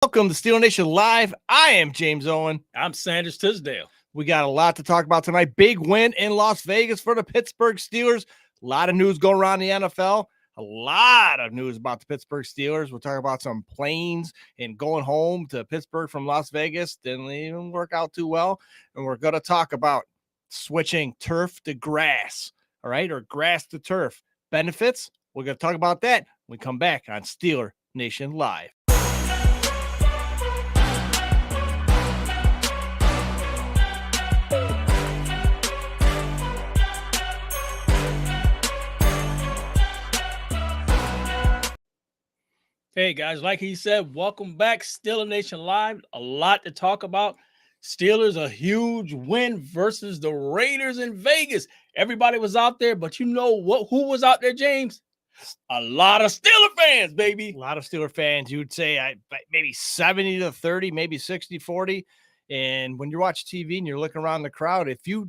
Welcome to Steel Nation Live. I am James Owen. I'm Sanders Tisdale. We got a lot to talk about tonight. Big win in Las Vegas for the Pittsburgh Steelers. A lot of news going around the NFL. A lot of news about the Pittsburgh Steelers. We'll talk about some planes and going home to Pittsburgh from Las Vegas. Didn't even work out too well. And we're going to talk about switching turf to grass, all right, or grass to turf. Benefits, we're going to talk about that when we come back on Steeler Nation Live. Hey guys, like he said, welcome back. Steeler Nation Live. A lot to talk about. Steelers, a huge win versus the Raiders in Vegas. Everybody was out there, but you know what? Who was out there, James? A lot of Steeler fans, baby. A lot of Steeler fans. You would say maybe 70 to 30, maybe 60-40. And when you watch TV and you're looking around the crowd, if you're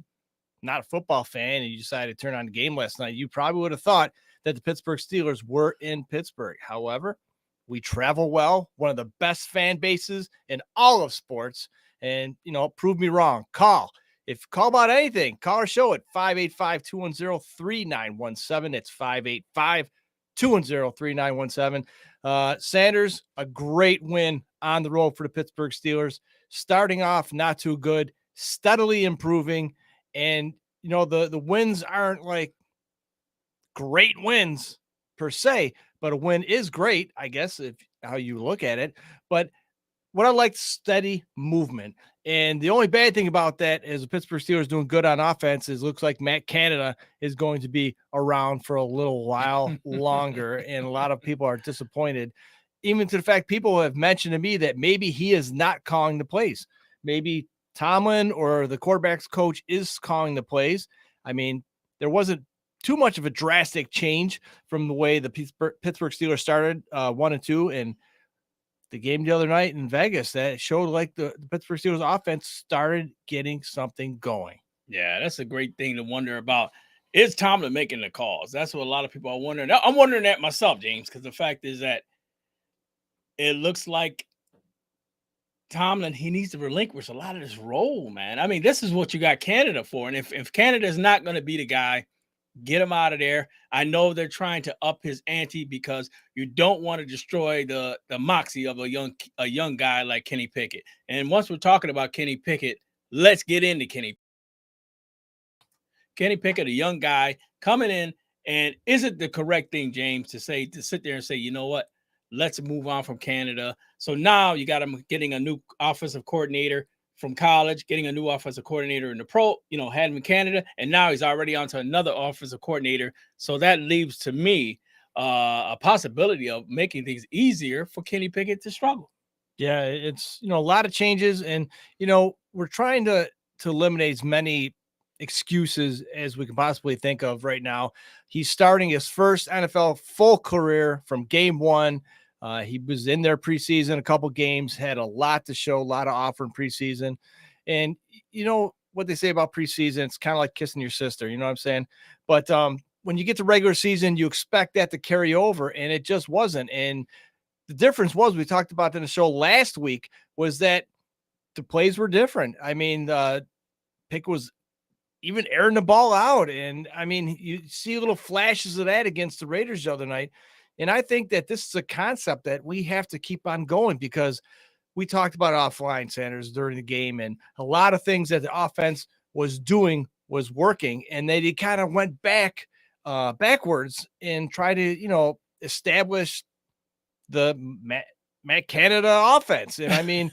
not a football fan and you decided to turn on the game last night, you probably would have thought that the Pittsburgh Steelers were in Pittsburgh. However, we travel well, one of the best fan bases in all of sports. And, prove me wrong. Call about anything, call our show at 585-210-3917. It's 585-210-3917. Sanders, a great win on the road for the Pittsburgh Steelers. Starting off not too good, steadily improving. And, the wins aren't like great wins per se, but a win is great, I guess, if how you look at it. But what I like, steady movement. And the only bad thing about that is the Pittsburgh Steelers doing good on offense is looks like Matt Canada is going to be around for a little while longer. And a lot of people are disappointed, even to the fact people have mentioned to me that maybe he is not calling the plays. Maybe Tomlin or the quarterback's coach is calling the plays. I mean, there wasn't too much of a drastic change from the way the Pittsburgh Steelers started 1-2, and the game the other night in Vegas that showed like the Pittsburgh Steelers offense started getting something going. Yeah, that's a great thing to wonder about. Is Tomlin making the calls? That's what a lot of people are wondering. I'm wondering that myself, James, because the fact is that it looks like Tomlin, he needs to relinquish a lot of this role, man. I mean, this is what you got Canada for. And if Canada is not going to be the guy, get him out of there. I know they're trying to up his ante because you don't want to destroy the moxie of a young guy like Kenny Pickett. And once we're talking about Kenny Pickett, let's get into Kenny Pickett, a young guy coming in. And is it the correct thing, James, to sit there and say, you know what? Let's move on from Canada. So now you got him getting a new offensive coordinator from college, getting a new offensive coordinator in the pro, had him in Canada, and now he's already on to another offensive coordinator. So that leaves to me a possibility of making things easier for Kenny Pickett to struggle. Yeah, it's, a lot of changes, and, we're trying to eliminate as many excuses as we can possibly think of right now. He's starting his first NFL full career from game one. He was in there preseason, a couple games, had a lot to show, a lot of offer in preseason. And you know what they say about preseason, it's kind of like kissing your sister, you know what I'm saying? But when you get to regular season, you expect that to carry over, and it just wasn't. And the difference was, we talked about in the show last week, was that the plays were different. I mean, Pick was even airing the ball out. And I mean, you see little flashes of that against the Raiders the other night. And I think that this is a concept that we have to keep on going, because we talked about offline, Sanders, during the game, and a lot of things that the offense was doing was working, and they kind of went backwards and try to, establish the Matt Canada offense. And I mean,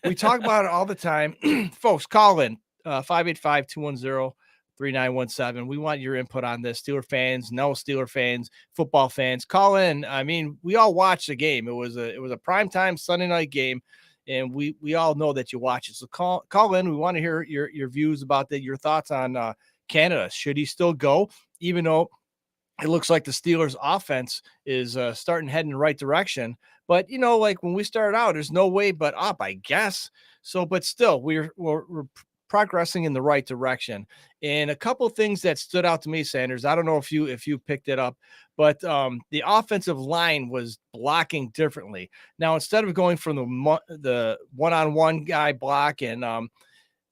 we talk about it all the time. Folks, call in 585-210-3917. We want your input on this. Steeler fans, no Steeler fans, football fans, call in. I mean, we all watched the game. It was a primetime Sunday night game, and we all know that you watch it. So call in. We want to hear your views about that, your thoughts on Canada. Should he still go, even though it looks like the Steelers offense is starting to head in the right direction? But, like when we started out, there's no way but up, I guess. So, but still, we're progressing in the right direction. And a couple of things that stood out to me, Sanders, I don't know if you picked it up, but the offensive line was blocking differently. Now, instead of going from the one-on-one guy block and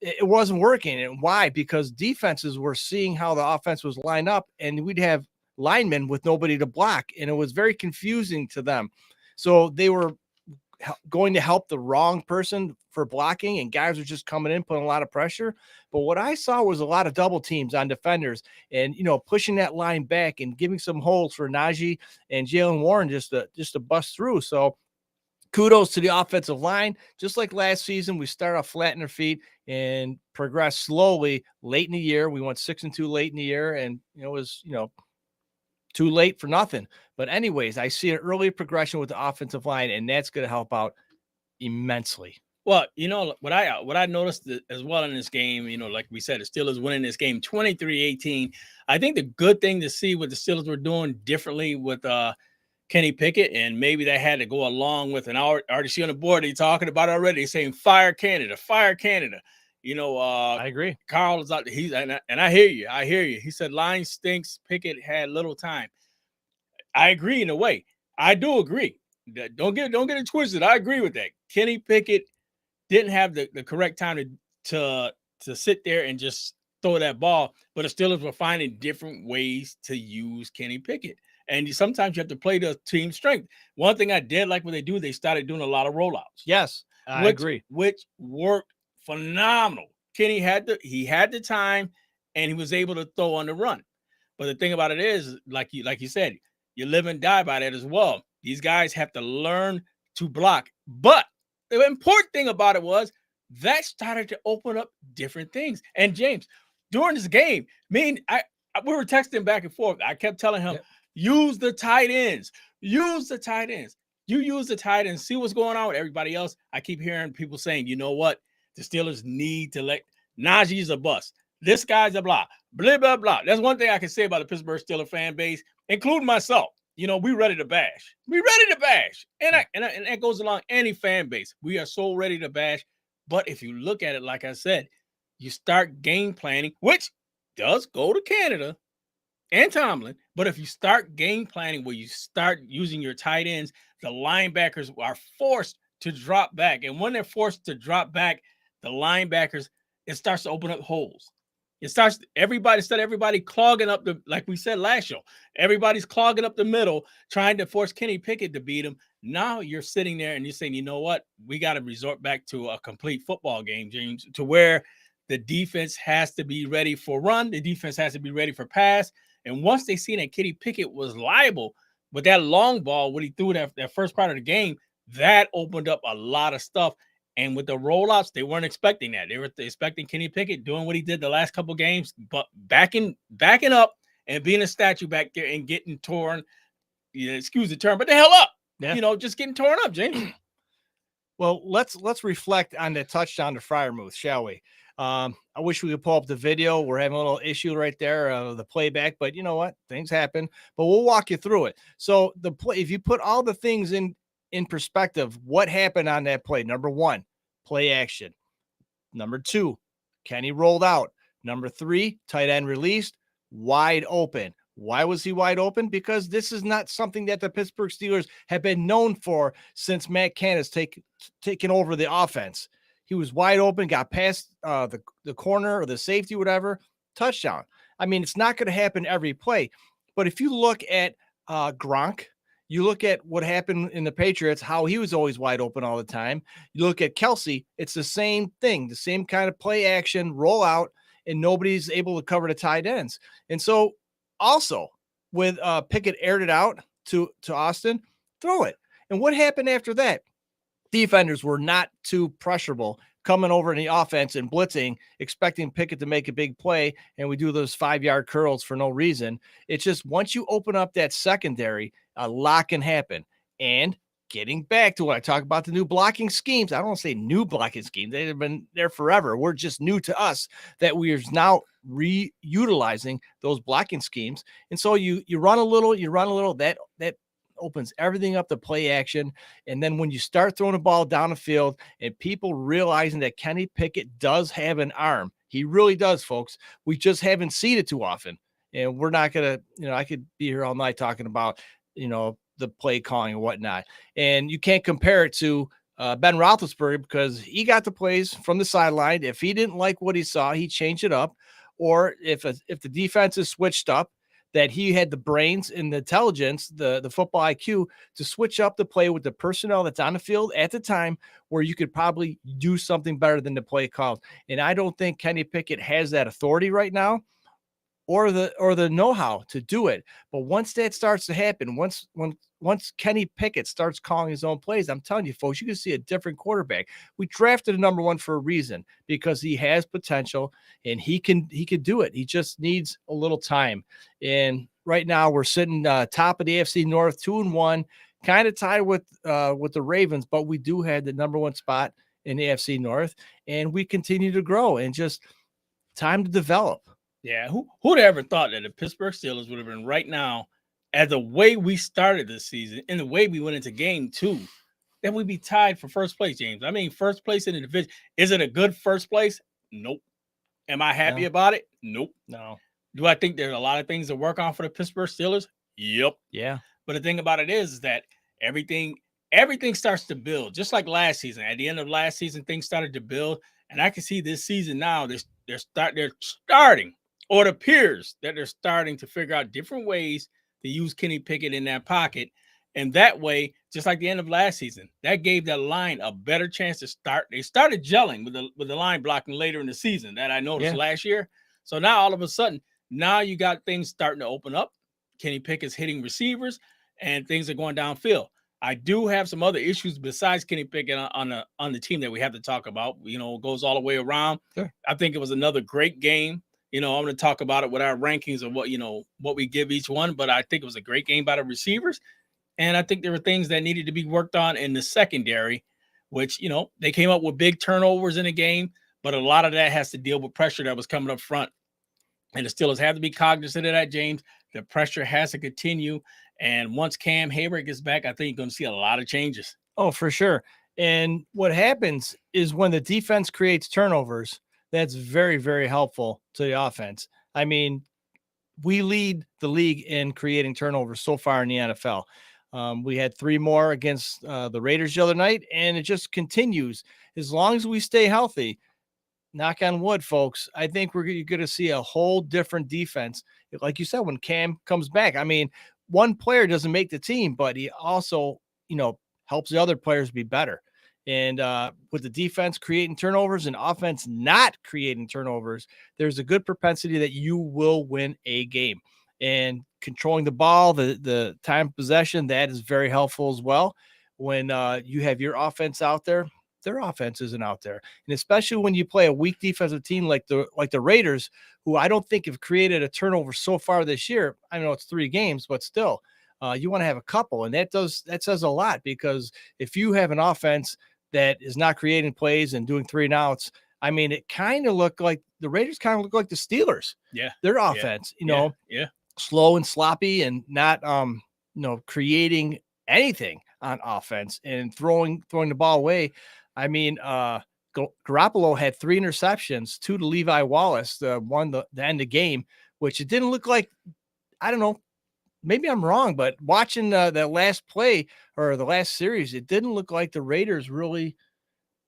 it wasn't working. And why? Because defenses were seeing how the offense was lined up, and we'd have linemen with nobody to block, and it was very confusing to them. So they were going to help the wrong person for blocking, and guys were just coming in, putting a lot of pressure. But what I saw was a lot of double teams on defenders and, pushing that line back and giving some holes for Najee and Jalen Warren just to bust through. So kudos to the offensive line. Just like last season, we start off flat in their feet and progress slowly late in the year. We went 6-2 late in the year, and it was, too late for nothing. But anyways, I see an early progression with the offensive line, and that's going to help out immensely. Well, what I noticed as well in this game, like we said, the Steelers winning this game 23-18. I think the good thing to see what the Steelers were doing differently with Kenny Pickett, and maybe that had to go along with, and I already see on the board, they're talking about it already, saying fire Canada, fire Canada. I agree. Carl is out there. And I hear you. He said line stinks. Pickett had little time. I agree in a way. I do agree. Don't get it twisted. I agree with that. Kenny Pickett didn't have the correct time to sit there and just throw that ball, but the Steelers were finding different ways to use Kenny Pickett. And sometimes you have to play the team strength. One thing I did like what they do, they started doing a lot of rollouts. Yes, I agree. Which worked phenomenal. Kenny had the time, and he was able to throw on the run. But the thing about it is, like you said, you live and die by that as well. These guys have to learn to block. But the important thing about it was that started to open up different things. And James, during this game, we were texting back and forth. I kept telling him, use the tight ends. Use the tight ends. You use the tight ends. See what's going on with everybody else. I keep hearing people saying, you know what? The Steelers need to let Najee's a bust. This guy's a blah, blah, blah, blah. That's one thing I can say about the Pittsburgh Steelers fan base, including myself. We ready to bash. We ready to bash. And that goes along any fan base. We are so ready to bash. But if you look at it, like I said, you start game planning, which does go to Canada and Tomlin. But if you start game planning where you start using your tight ends, the linebackers are forced to drop back. And when they're forced to drop back, the linebackers, it starts to open up holes. It starts everybody clogging up like we said last show, everybody's clogging up the middle, trying to force Kenny Pickett to beat him. Now you're sitting there and you're saying, you know what? We got to resort back to a complete football game, James, to where the defense has to be ready for run. The defense has to be ready for pass. And once they seen that Kenny Pickett was liable with that long ball, when he threw that first part of the game, that opened up a lot of stuff. And with the rollouts, they weren't expecting that. They were expecting Kenny Pickett doing what he did the last couple games, but backing up and being a statue back there and getting torn. Excuse the term, but the hell up. Yeah. Just getting torn up, James. Well, let's reflect on the touchdown to Freiermuth, shall we? I wish we could pull up the video. We're having a little issue right there, the playback, but you know what? Things happen. But we'll walk you through it. So if you put all the things in perspective, what happened on that play? Number one, play action. Number two, Kenny rolled out. Number three, tight end released, wide open. Why was he wide open? Because this is not something that the Pittsburgh Steelers have been known for since Matt Canada's taken over the offense. He was wide open, got past the corner or the safety, whatever, touchdown. I mean, it's not going to happen every play. But if you look at Gronk, you look at what happened in the Patriots, how he was always wide open all the time. You look at Kelsey, it's the same thing, the same kind of play action, roll out, and nobody's able to cover the tight ends. And so also with Pickett aired it out to Austin, throw it. And what happened after that? Defenders were not too pressurable coming over in the offense and blitzing, expecting Pickett to make a big play, and we do those 5-yard curls for no reason. It's just once you open up that secondary, a lot can happen. And getting back to what I talk about, the new blocking schemes, I don't want to say new blocking schemes. They've been there forever. We're just new to us that we are now reutilizing those blocking schemes. And so you run a little, that opens everything up to play action. And then when you start throwing the ball down the field and people realizing that Kenny Pickett does have an arm, he really does, folks. We just haven't seen it too often. And we're not going to, I could be here all night talking about, the play calling and whatnot. And you can't compare it to Ben Roethlisberger because he got the plays from the sideline. If he didn't like what he saw, he changed it up. Or if the defense is switched up, that he had the brains and the intelligence, the football IQ to switch up the play with the personnel that's on the field at the time where you could probably do something better than the play called. And I don't think Kenny Pickett has that authority right now or the know-how to do it. But once that starts to happen, once Kenny Pickett starts calling his own plays, I'm telling you, folks, you can see a different quarterback. We drafted a number one for a reason because he has potential and he can do it. He just needs a little time. And right now we're sitting top of the AFC North, 2-1, kind of tied with the Ravens, but we do have the number one spot in the AFC North, and we continue to grow and just time to develop. Yeah, who'd ever thought that the Pittsburgh Steelers would have been right now, as the way we started this season and the way we went into game 2, that we'd be tied for first place, James. I mean, first place in the division. Is it a good first place? Nope. Am I happy about it? Nope. No. Do I think there's a lot of things to work on for the Pittsburgh Steelers? Yep. Yeah. But the thing about it is that everything starts to build, just like last season. At the end of last season, things started to build, and I can see this season now. They're starting, or it appears that they're starting to figure out different ways to use Kenny Pickett in that pocket, and that way, just like the end of last season, that gave that line a better chance to start. They started gelling with the line blocking later in the season that I noticed last year. So now all of a sudden, now you got things starting to open up. Kenny Pickett's hitting receivers, and things are going downfield. I do have some other issues besides Kenny Pickett on the team that we have to talk about. It goes all the way around. Sure. I think it was another great game. I'm going to talk about it with our rankings of what we give each one, but I think it was a great game by the receivers. And I think there were things that needed to be worked on in the secondary, which, they came up with big turnovers in the game, but a lot of that has to deal with pressure that was coming up front. And the Steelers have to be cognizant of that, James. The pressure has to continue. And once Cam Hayward gets back, I think you're going to see a lot of changes. Oh, for sure. And what happens is when the defense creates turnovers, that's very, very helpful to the offense. I mean, we lead the league in creating turnovers so far in the NFL. We had 3 more against the Raiders the other night, and it just continues. As long as we stay healthy, knock on wood, folks, I think we're going to see a whole different defense. Like you said, when Cam comes back, I mean, one player doesn't make the team, but he also, helps the other players be better. And with the defense creating turnovers and offense not creating turnovers, there's a good propensity that you will win a game. And controlling the ball, the time of possession, that is very helpful as well. When you have your offense out there, their offense isn't out there. And especially when you play a weak defensive team like the Raiders, who I don't think have created a turnover so far this year. I know it's 3 games, but still, you want to have a couple. And that says a lot, because if you have an offense that is not creating plays and doing 3 and outs, I mean, it kind of looked like the Raiders kind of look like the Steelers. Yeah. Their offense, Yeah. slow and sloppy and not, creating anything on offense and throwing the ball away. I mean, Garoppolo had 3 interceptions, 2 to Levi Wallace, the end of the game, which it didn't look like. I don't know. Maybe I'm wrong, but watching that last play or the last series, it didn't look like the Raiders really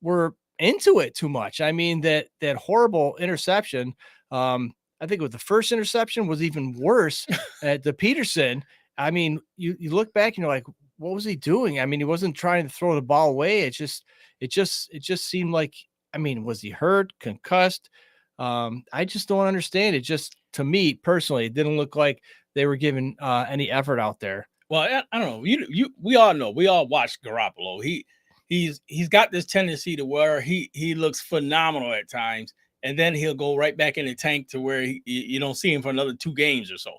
were into it too much. I mean, that horrible interception. I think it was the first interception was even worse at the Peterson. I mean, you look back and you're like, what was he doing? I mean, he wasn't trying to throw the ball away. It just seemed like, I mean, was he hurt, concussed? I just don't understand. It just, to me personally, it didn't look like they were giving any effort out there. Well, I don't know. We all know. We all watched Garoppolo. He's got this tendency to where he looks phenomenal at times, and then he'll go right back in the tank to where you don't see him for another 2 games or so.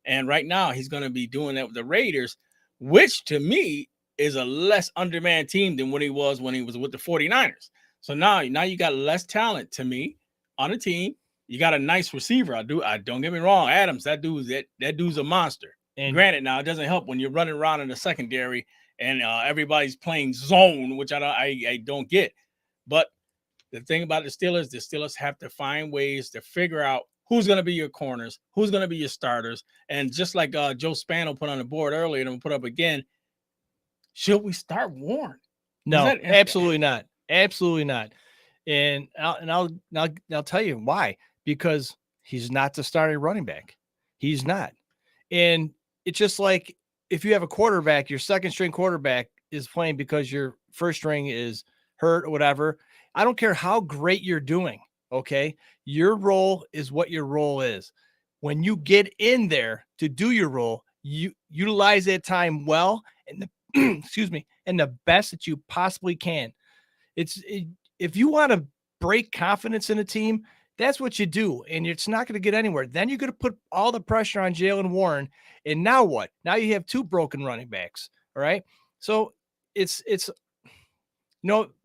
And right now, he's going to be doing that with the Raiders, which to me is a less undermanned team than when he was with the 49ers. So now you got less talent to me on the team. You got a nice receiver. Don't get me wrong, Adams. That dude's a monster. And granted, now it doesn't help when you're running around in the secondary and everybody's playing zone, which I don't get. But the thing about the Steelers have to find ways to figure out who's going to be your corners, who's going to be your starters. And just like Joe Spano put on the board earlier and we'll put up again, should we start Warren? No, absolutely not. Absolutely not. And I'll tell you why. Because he's not the starting running back. He's not. And it's just like if you have a quarterback, your second string quarterback is playing because your first string is hurt or whatever. I don't care how great you're doing. Okay. Your role is what your role is. When you get in there to do your role, you utilize that time well and excuse me, and the best that you possibly can. If you want to break confidence in a team, that's what you do. And it's not going to get anywhere. Then you're going to put all the pressure on Jaylen Warren. And now what? Now you have two broken running backs. All right. So it's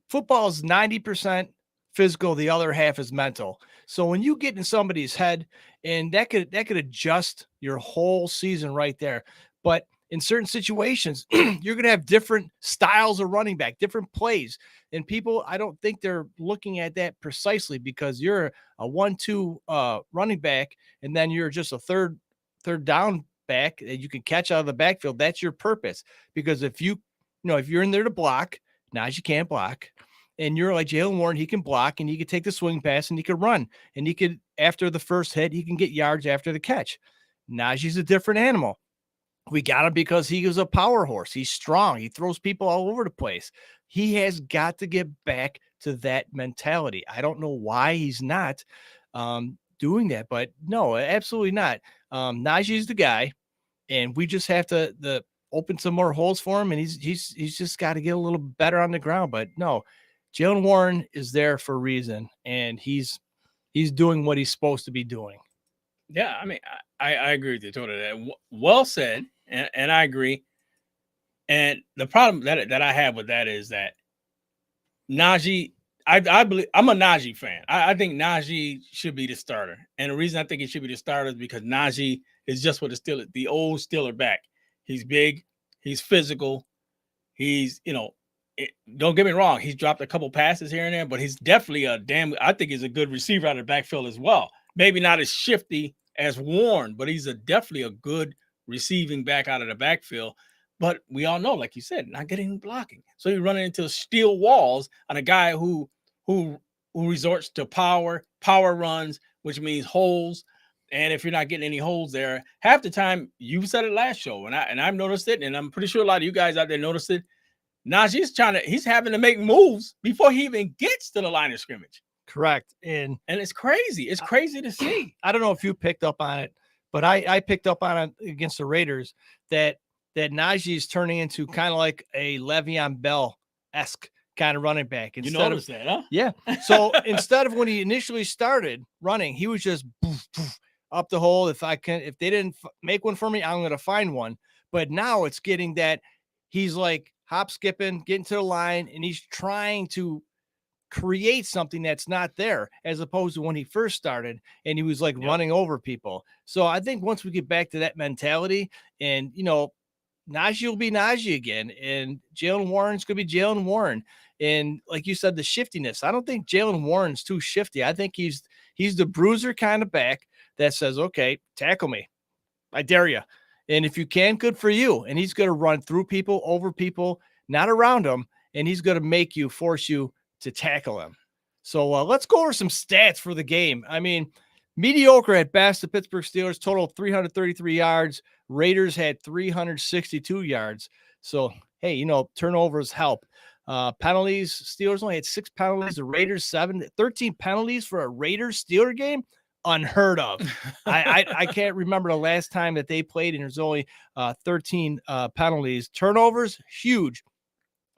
football is 90% physical. The other half is mental. So when you get in somebody's head, and that could adjust your whole season right there. But in certain situations, you're going to have different styles of running back, different plays. And people, I don't think they're looking at that precisely because you're a 1-2 running back, and then you're just a third down back that you can catch out of the backfield. That's your purpose. Because if you're in there to block, Najee can't block. And you're like Jaylen Warren, he can block and he can take the swing pass and he can run. And he could, after the first hit, he can get yards after the catch. Najee's a different animal. We got him because he is a power horse. He's strong. He throws people all over the place. He has got to get back to that mentality. I don't know why he's not doing that, but no, absolutely not. Najee's the guy, and we just have to open some more holes for him, and he's just got to get a little better on the ground. But no, Jaylen Warren is there for a reason, and he's doing what he's supposed to be doing. Yeah, I mean, I agree with you totally. Well said, and I agree. And the problem that I have with that is that Najee, I believe I'm a Najee fan. I think Najee should be the starter, and the reason I think he should be the starter is because Najee is just what the old Steeler back. He's big, he's physical, he's don't get me wrong, he's dropped a couple passes here and there, but he's definitely I think he's a good receiver out of the backfield as well. Maybe not as shifty as Warren, but he's definitely a good receiving back out of the backfield. But we all know, like you said, not getting blocking. So you're running into steel walls on a guy who resorts to power runs, which means holes. And if you're not getting any holes there, half the time, you said it last show, and I've noticed it, and I'm pretty sure a lot of you guys out there noticed it. Najee's he's having to make moves before he even gets to the line of scrimmage. Correct. And it's crazy. It's crazy to see. I don't know if you picked up on it, but I picked up on it against the Raiders that Najee is turning into kind of like a Le'Veon Bell-esque kind of running back. You noticed that, huh? Yeah. So instead of when he initially started running, he was just poof, poof, up the hole. If they didn't make one for me, I'm going to find one. But now it's getting that he's like hop skipping, getting to the line, and he's trying to create something that's not there, as opposed to when he first started and he was like running over people. So I think once we get back to that mentality, and Najee will be Najee again, and Jaylen Warren's going to be Jaylen Warren. And like you said, the shiftiness, I don't think Jaylen Warren's too shifty. I think he's the bruiser kind of back that says, okay, tackle me. I dare you. And if you can, good for you. And he's going to run through people, over people, not around them. And he's going to force you to tackle him. So let's go over some stats for the game. I mean, mediocre at best. The Pittsburgh Steelers total 333 yards. Raiders had 362 yards. So, hey, turnovers help. Penalties, Steelers only had 6 penalties. The Raiders 13 penalties for a Raiders-Steeler game. Unheard of. I can't remember the last time that they played and there's only 13 penalties. Turnovers, huge.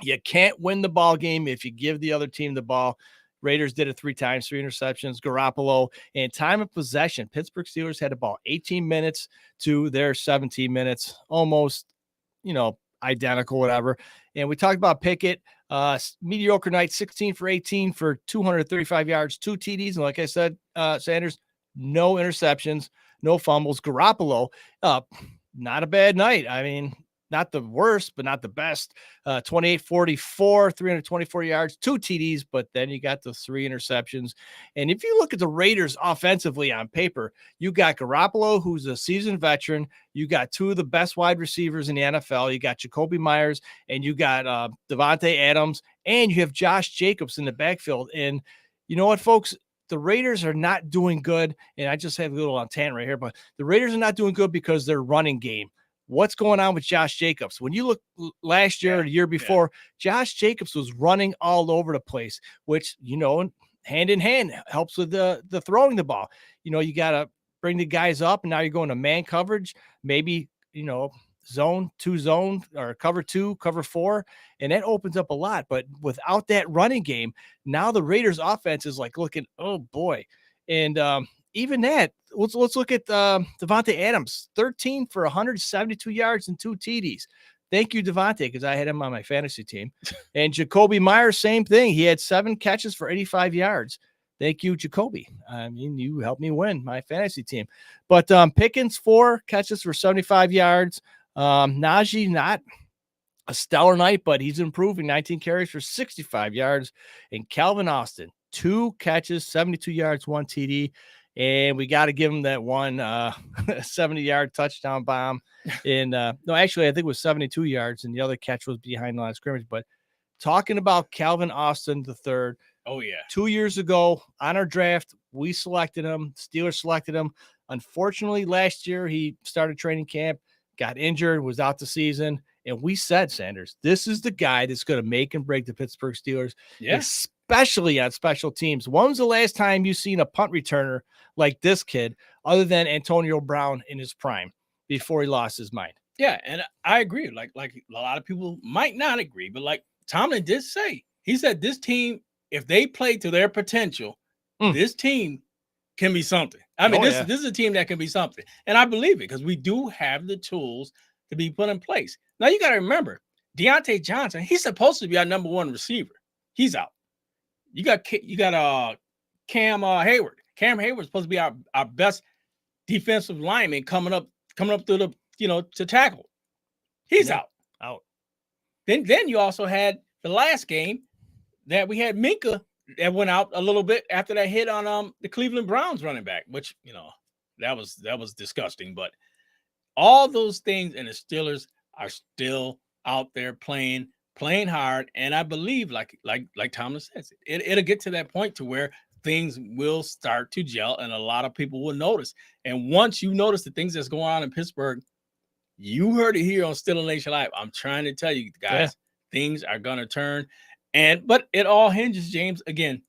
You can't win the ball game if you give the other team the ball. Raiders did it 3 times, 3 interceptions. Garoppolo, and time of possession, Pittsburgh Steelers had the ball 18 minutes to their 17 minutes, almost, identical, whatever. And we talked about Pickett, mediocre night, 16 for 18 for 235 yards, 2 TDs. And like I said, Sanders, no interceptions, no fumbles. Garoppolo, not a bad night. I mean, not the worst, but not the best. 28-44, 324 yards, 2 TDs, but then you got the 3 interceptions. And if you look at the Raiders offensively on paper, you got Garoppolo, who's a seasoned veteran. You got 2 of the best wide receivers in the NFL. You got Jacoby Myers, and you got Devontae Adams, and you have Josh Jacobs in the backfield. And you know what, folks? The Raiders are not doing good. And I just have a little on tangent right here, but the Raiders are not doing good because their running game. What's going on with Josh Jacobs? When you look last year or the year before, Josh Jacobs was running all over the place, which, hand in hand helps with the throwing the ball. You got to bring the guys up, and now you're going to man coverage, maybe, zone, 2 zone, or cover 2, cover 4, and that opens up a lot. But without that running game, now the Raiders offense is like looking, oh boy. And even that, let's look at Devontae Adams, 13 for 172 yards and 2 TDs. Thank you, Devontae, because I had him on my fantasy team. And Jacoby Myers, same thing. He had 7 catches for 85 yards. Thank you, Jacoby. I mean, you helped me win my fantasy team. But Pickens, 4 catches for 75 yards. Najee, not a stellar night, but he's improving. 19 carries for 65 yards. And Calvin Austin, 2 catches, 72 yards, 1 TD. And we got to give him that one 70-yard touchdown bomb. No, actually, I think it was 72 yards, and the other catch was behind the line of scrimmage. But talking about Calvin Austin III. Oh, yeah. 2 years ago on our draft, we selected him. Steelers selected him. Unfortunately, last year he started training camp, got injured, was out the season. And we said, Sanders, this is the guy that's going to make and break the Pittsburgh Steelers, especially on special teams. When was the last time you seen a punt returner like this kid, other than Antonio Brown in his prime before he lost his mind? Yeah, and I agree. Like a lot of people might not agree, but like Tomlin did say, he said this team, if they play to their potential, this team can be something. I mean, this is a team that can be something. And I believe it because we do have the tools to be put in place. Now, you got to remember, Deontay Johnson, he's supposed to be our number 1 receiver. He's out. You got Cam Hayward. Cam Hayward's supposed to be our best defensive lineman coming up through the, to tackle. He's out. Then you also had the last game that we had Minka that went out a little bit after that hit on the Cleveland Browns running back, which, that was disgusting. But all those things, and the Steelers are still out there playing hard. And I believe, like Tomlin says, it'll get to that point to where things will start to gel and a lot of people will notice. And once you notice the things that's going on in Pittsburgh, you heard it here on Still Nation Live. I'm trying to tell you guys, things are going to turn. But it all hinges, James, again,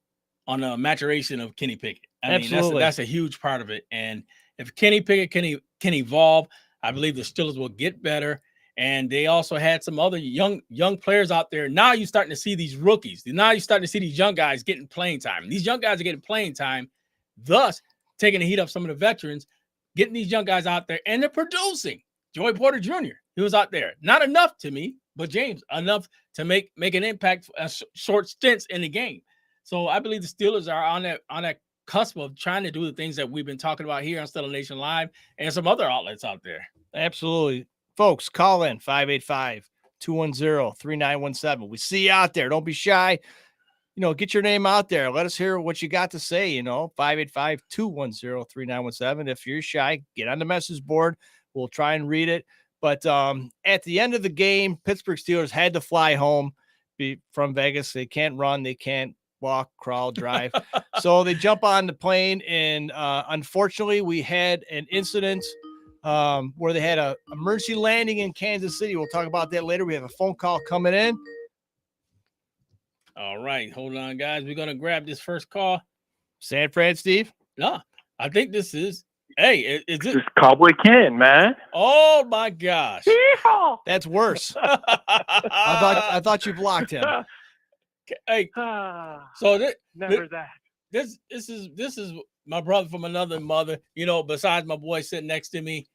on the maturation of Kenny Pickett. I mean, that's a huge part of it. And if Kenny Pickett can evolve, I believe the Steelers will get better. And they also had some other young players out there. Now you're starting to see these rookies. Now you're starting to see these young guys getting playing time. These young guys are getting playing time, thus taking the heat up some of the veterans, getting these young guys out there, and they're producing. Joey Porter Jr., he was out there. Not enough to me, but James, enough to make an impact, short stints in the game. So I believe the Steelers are on that cusp of trying to do the things that we've been talking about here on Stellar Nation Live and some other outlets out there. Absolutely. Folks, call in 585-210-3917. We see you out there. Don't be shy. Get your name out there. Let us hear what you got to say, 585-210-3917. If you're shy, get on the message board. We'll try and read it. But at the end of the game, Pittsburgh Steelers had to fly home from Vegas. They can't run. They can't walk, crawl, drive. So they jump on the plane. And unfortunately, we had an incident where they had a emergency landing in Kansas City. We'll talk about that later. We have a phone call coming in. All right. Hold on, guys. We're going to grab this first call. San Fran, Steve? No, I think this is. Hey, is this Cowboy Ken, man? Oh my gosh, that's worse. I thought you blocked him. Hey, so this is my brother from another mother. Besides my boy sitting next to me,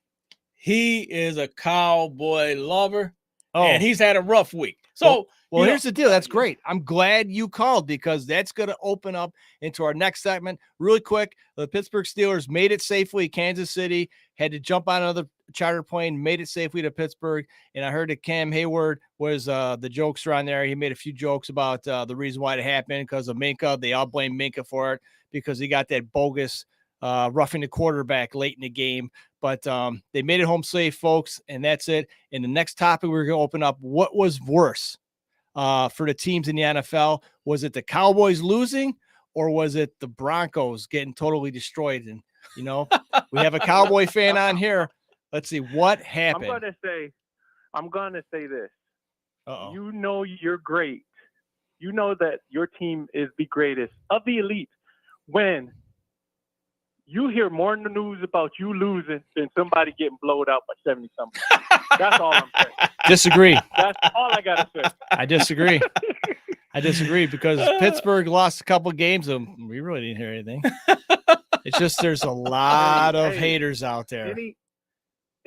he is a cowboy lover, and he's had a rough week. So. Well, here's the deal. That's great. I'm glad you called because that's going to open up into our next segment. Really quick, the Pittsburgh Steelers made it safely. Kansas City had to jump on another charter plane, made it safely to Pittsburgh. And I heard that Cam Hayward was the jokester on there. He made a few jokes about the reason why it happened because of Minka. They all blame Minka for it because he got that bogus roughing the quarterback late in the game. But they made it home safe, folks, and that's it. And the next topic we're going to open up, what was worse for the teams in the NFL? Was it the Cowboys losing, or was it the Broncos getting totally destroyed? And, you know, we have a Cowboy fan on here. Let's see what happened. I'm going to say this. Uh-oh. You know you're great. You know that your team is the greatest of the elite when you hear more in the news about you losing than somebody getting blowed out by 70-something. That's all I'm saying. Disagree. That's all I got to say. I disagree. I disagree because Pittsburgh lost a couple games and we really didn't hear anything. It's just there's a lot of haters out there.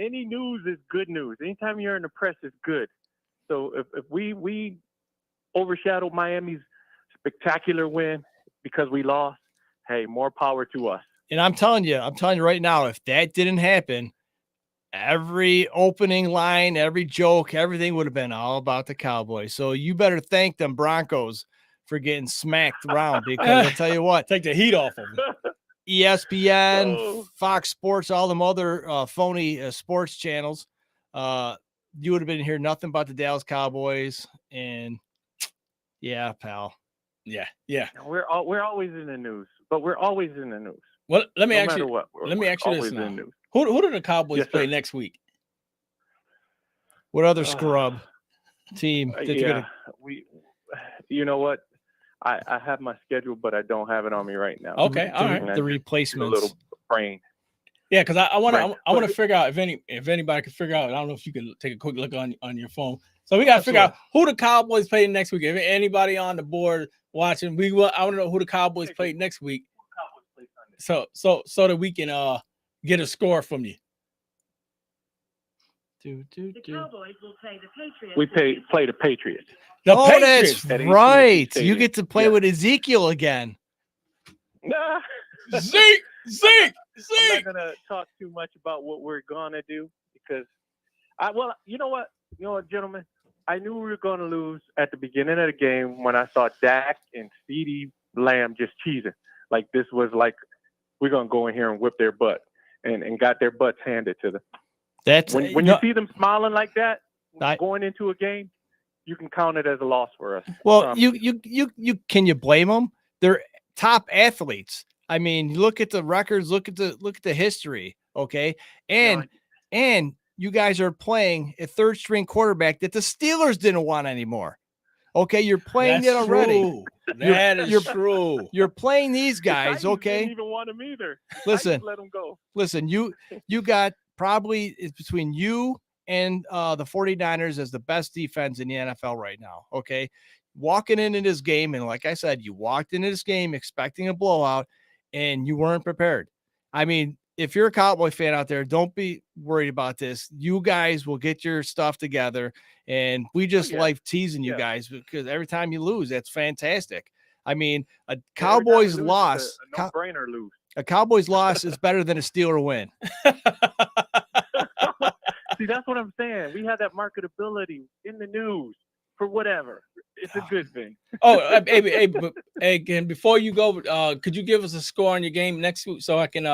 Any news is good news. Anytime you're in the press is good. So if we overshadow Miami's spectacular win because we lost, hey, more power to us. And I'm telling you right now, if that didn't happen, every opening line, every joke, everything would have been all about the Cowboys. So you better thank them Broncos for getting smacked around because I'll tell you what. Take the heat off of them. ESPN, Fox Sports, all them other phony sports channels, you would have been hearing nothing about the Dallas Cowboys. And yeah, pal. Yeah. We're always in the news, but we're always in the news. Well, let me no ask you. What, let me ask you this now. News. Who do the Cowboys play sir. next week? What other scrub team? You know what? I have my schedule, but I don't have it on me right now. Okay, all right. The replacements. A little brain. Yeah, because I want to figure out if anybody can figure out. I don't know if you can take a quick look on your phone. So we got to figure out who the Cowboys play next week. If anybody on the board watching, I want to know who the Cowboys play next week. So that we can get a score from you. The Cowboys will play the Patriots. We play the Patriots. The Patriots. That's right. You get to play with Ezekiel again. Nah. Zeke. I'm not gonna talk too much about what we're gonna do because you know what, gentlemen, I knew we were gonna lose at the beginning of the game when I saw Dak and CeeDee Lamb just cheesing. Like this was like we're gonna go in here and whip their butt and got their butts handed to them. That's when you see them smiling like that going into a game, you can count it as a loss for us. Well, you can you blame them? They're top athletes. I mean, look at the records, look at the history, okay? And you guys are playing a third string quarterback that the Steelers didn't want anymore. Okay, you're playing it already. True. That is true. You're playing these guys, okay? Didn't even want them either. Listen, let them go. Listen, you got probably it's between you and the 49ers as the best defense in the NFL right now, okay? Walking into this game, and like I said, you walked into this game expecting a blowout, and you weren't prepared. I mean, if you're a Cowboy fan out there, don't be worried about this. You guys will get your stuff together, and we just like teasing you guys because every time you lose, that's fantastic. I mean, a Cowboys loss, a no-brainer lose. A Cowboys loss is better than a Steeler win. See, that's what I'm saying. We have that marketability in the news for whatever. It's a good thing. And before you go, could you give us a score on your game next week so I can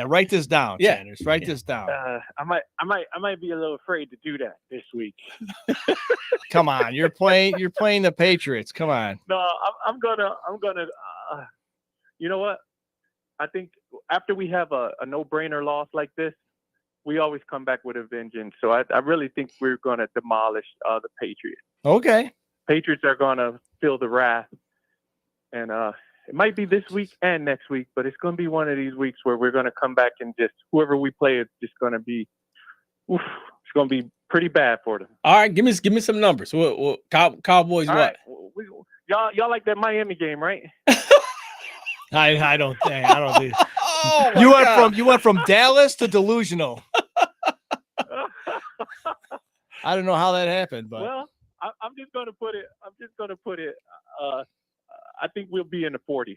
write this down, Sanders. Write this down. I might be a little afraid to do that this week. Come on, you're playing the Patriots. Come on. No, I'm gonna. You know what? I think after we have a no-brainer loss like this, we always come back with a vengeance. So I really think we're gonna demolish the Patriots. Okay. Patriots are gonna feel the wrath, and it might be this week and next week, but it's gonna be one of these weeks where we're gonna come back and just whoever we play is just gonna be, it's gonna be pretty bad for them. All right, give me some numbers. What Cowboys? All what? Right. Y'all like that Miami game, right? I don't think. Oh, you went from Dallas to delusional. I don't know how that happened, but well, I'm just gonna put it. I think we'll be in the 40s.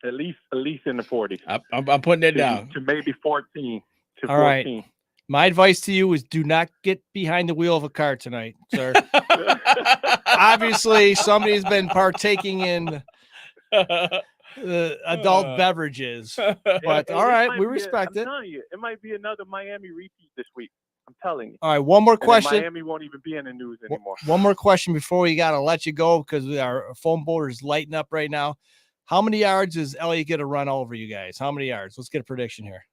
At least in the 40s. I'm putting that down to maybe 14. All 14. Right. My advice to you is do not get behind the wheel of a car tonight, sir. Obviously, somebody's been partaking in adult beverages. But all right, we respect it. I'm telling you, it might be another Miami repeat this week. I'm telling you. All right, one more And then question. Miami won't even be in the news anymore. One more question before we got to let you go because our phone board is lighting up right now. How many yards is Elliott going to run over you guys? How many yards? Let's get a prediction here.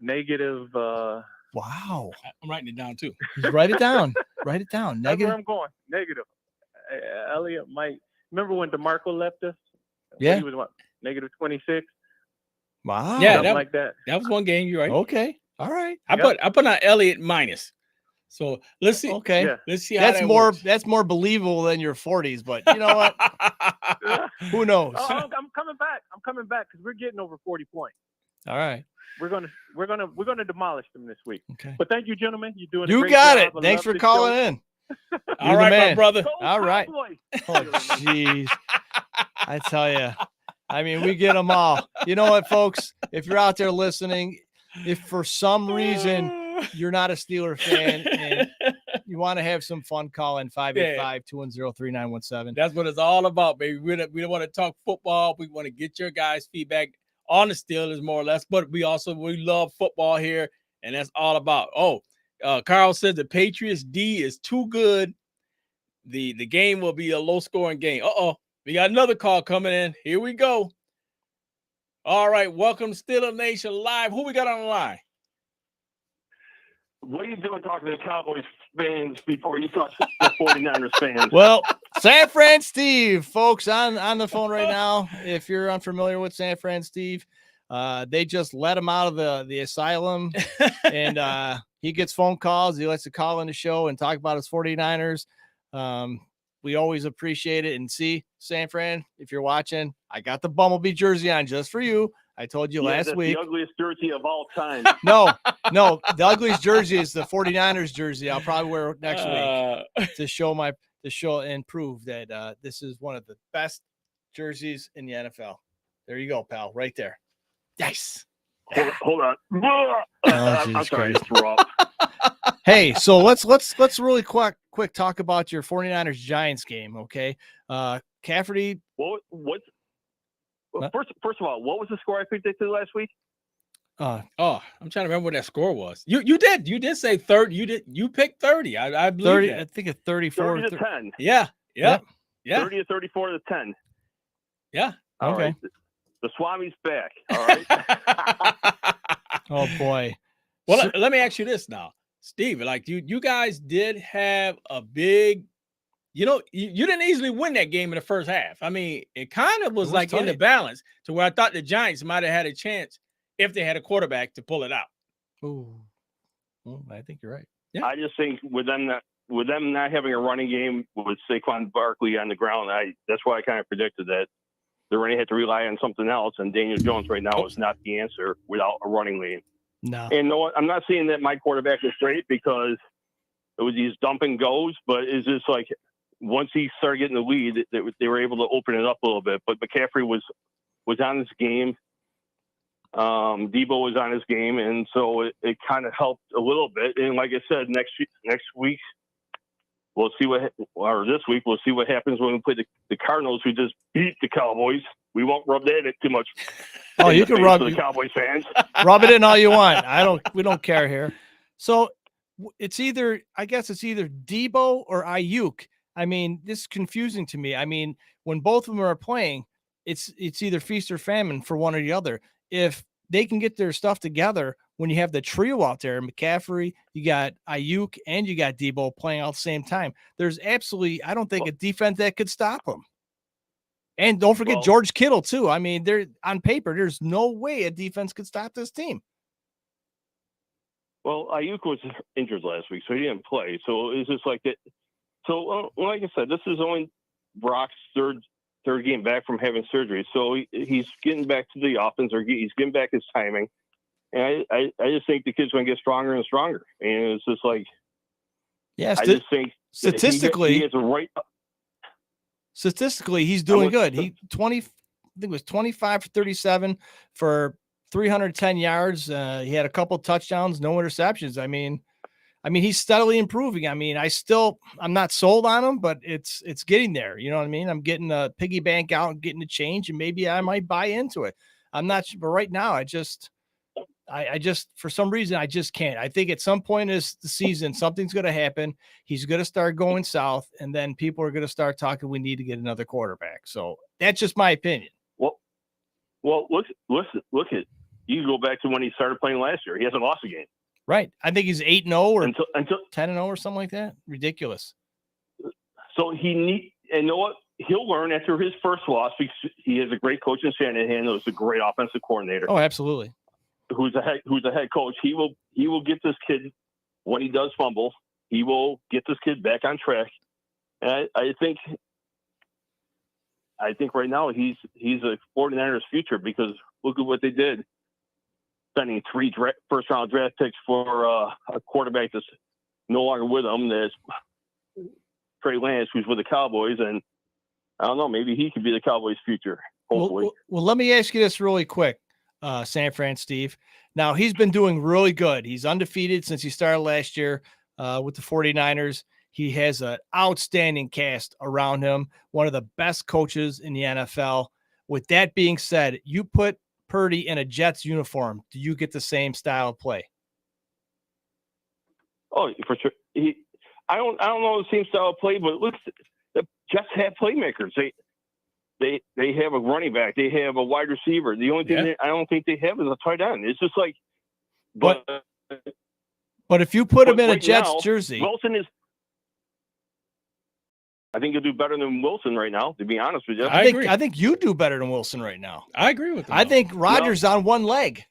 Negative. Wow. I'm writing it down too. Just write it down. Write it down. That's where Negative. I'm going. Negative. Elliott might. Remember when DeMarco left us? Yeah. He was what? Negative 26. Wow. Yeah, Something like that. That was one game. You're right. Okay. All right. I put on Elliott minus. So let's see. Okay. Yeah. Let's see how That's that more. works. That's more believable than your 40s. But you know what? Who knows? Oh, I'm coming back. I'm coming back because we're getting over 40 points. All right. We're gonna demolish them this week. Okay. But thank you, gentlemen. You're doing. A You great got job. it. I Thanks love for the calling show. in. All right, my man. brother. Go All right. Cowboys. Oh, jeez. I tell you. I mean, we get them all. You know what, folks? If you're out there listening, if for some reason you're not a Steeler fan and you want to have some fun, call in 585-210-3917. That's what it's all about, baby. We don't want to talk football. We want to get your guys' feedback on the Steelers, more or less. But we love football here, and that's all about. Carl says the Patriots D is too good. The game will be a low-scoring game. We got another call coming in. Here we go. All right, welcome to Steeler Nation Live. Who we got on the line? What are you doing talking to the Cowboys fans before you talk to the 49ers fans? Well, San Fran Steve, folks, on the phone right now. If you're unfamiliar with San Fran Steve, they just let him out of the asylum, and he gets phone calls. He likes to call in the show and talk about his 49ers. We always appreciate it. And see, San Fran, if you're watching, I got the Bumblebee jersey on just for you. I told you last that's week. The ugliest jersey of all time. No, the ugliest jersey is the 49ers jersey. I'll probably wear it next week to show and prove that this is one of the best jerseys in the NFL. There you go, pal, right there. Nice. Hold on. I'm sorry to throw up. Hey, so let's really quick talk about your 49ers Giants game, okay? Cafferty. First of all, what was the score I predicted last week? I'm trying to remember what that score was. You did say 30. You picked 30. I believe 30. that. I think it's 34 30 to 10. Yeah. 30 to 34 to 10. Yeah. All Okay. right. The Swami's back. All right. Oh boy. Well, let me ask you this now, Steve. Like you guys did have a big. You didn't easily win that game in the first half. I mean, it kind of was like tight. in the balance to where I thought the Giants might have had a chance if they had a quarterback to pull it out. Ooh. Well, I think you're right. Yeah. I just think with them not having a running game with Saquon Barkley on the ground, that's why I kind of predicted that they're going to have to rely on something else. And Daniel Jones right now is not the answer without a running lane. No. And no, I'm not saying that my quarterback is great because it was these dump and goes, but it's just like once he started getting the lead, they were able to open it up a little bit. But McCaffrey was on his game. Debo was on his game, and so it kind of helped a little bit. And like I said, next week we'll see this week we'll see what happens when we play the Cardinals, who just beat the Cowboys. We won't rub that in too much. Oh, you can rub the Cowboys fans. Rub it in all you want. We don't care here. So it's either Debo or Ayuk. I mean, this is confusing to me. I mean, when both of them are playing, it's either feast or famine for one or the other. If they can get their stuff together, when you have the trio out there, McCaffrey, you got Ayuk, and you got Debo playing all at the same time, there's absolutely, I don't think, a defense that could stop them. And don't forget George Kittle too. I mean, on paper, there's no way a defense could stop this team. Well, Ayuk was injured last week, so he didn't play. So it's just like that. So, like I said, this is only Brock's third game back from having surgery. So he's getting back to the offense, or he's getting back his timing. And I just think the kid's going to get stronger and stronger. And it's just like, yeah, I just think statistically, he has a right. Statistically, he's doing good. I think it was 25 for 37 for 310 yards. He had a couple touchdowns, no interceptions. I mean, he's steadily improving. I mean, I'm not sold on him, but it's getting there. You know what I mean? I'm getting a piggy bank out and getting a change, and maybe I might buy into it. I'm not sure, but right now I just for some reason I just can't. I think at some point in the season something's going to happen. He's going to start going south, and then people are going to start talking. We need to get another quarterback. So that's just my opinion. Well, look at you can go back to when he started playing last year. He hasn't lost a game. Right. I think he's 8-0 or until 10-0 or something like that. Ridiculous. So and you know what? He'll learn after his first loss because he has a great coach in Shanahan who's a great offensive coordinator. Oh, absolutely. Who's a head coach. He will get this kid when he does fumble. He will get this kid back on track. And I think right now he's a 49ers future because look at what they did. Spending 3 first-round draft picks for a quarterback that's no longer with them. There's Trey Lance, who's with the Cowboys, and I don't know, maybe he could be the Cowboys' future, hopefully. Well, let me ask you this really quick, San Fran Steve. Now, he's been doing really good. He's undefeated since he started last year with the 49ers. He has an outstanding cast around him, one of the best coaches in the NFL. With that being said, you put Purdy in a Jets uniform, do you get the same style of play? Oh, for sure. I don't know the same style of play, but look, the Jets have playmakers. They have a running back. They have a wide receiver. The only thing I don't think they have is a tight end. It's just like, but if you put him in right a Jets now, jersey, Wilson is. I think he'll do better than Wilson right now, to be honest with you. I think you do better than Wilson right now. I agree with him. I think Rodgers on one leg.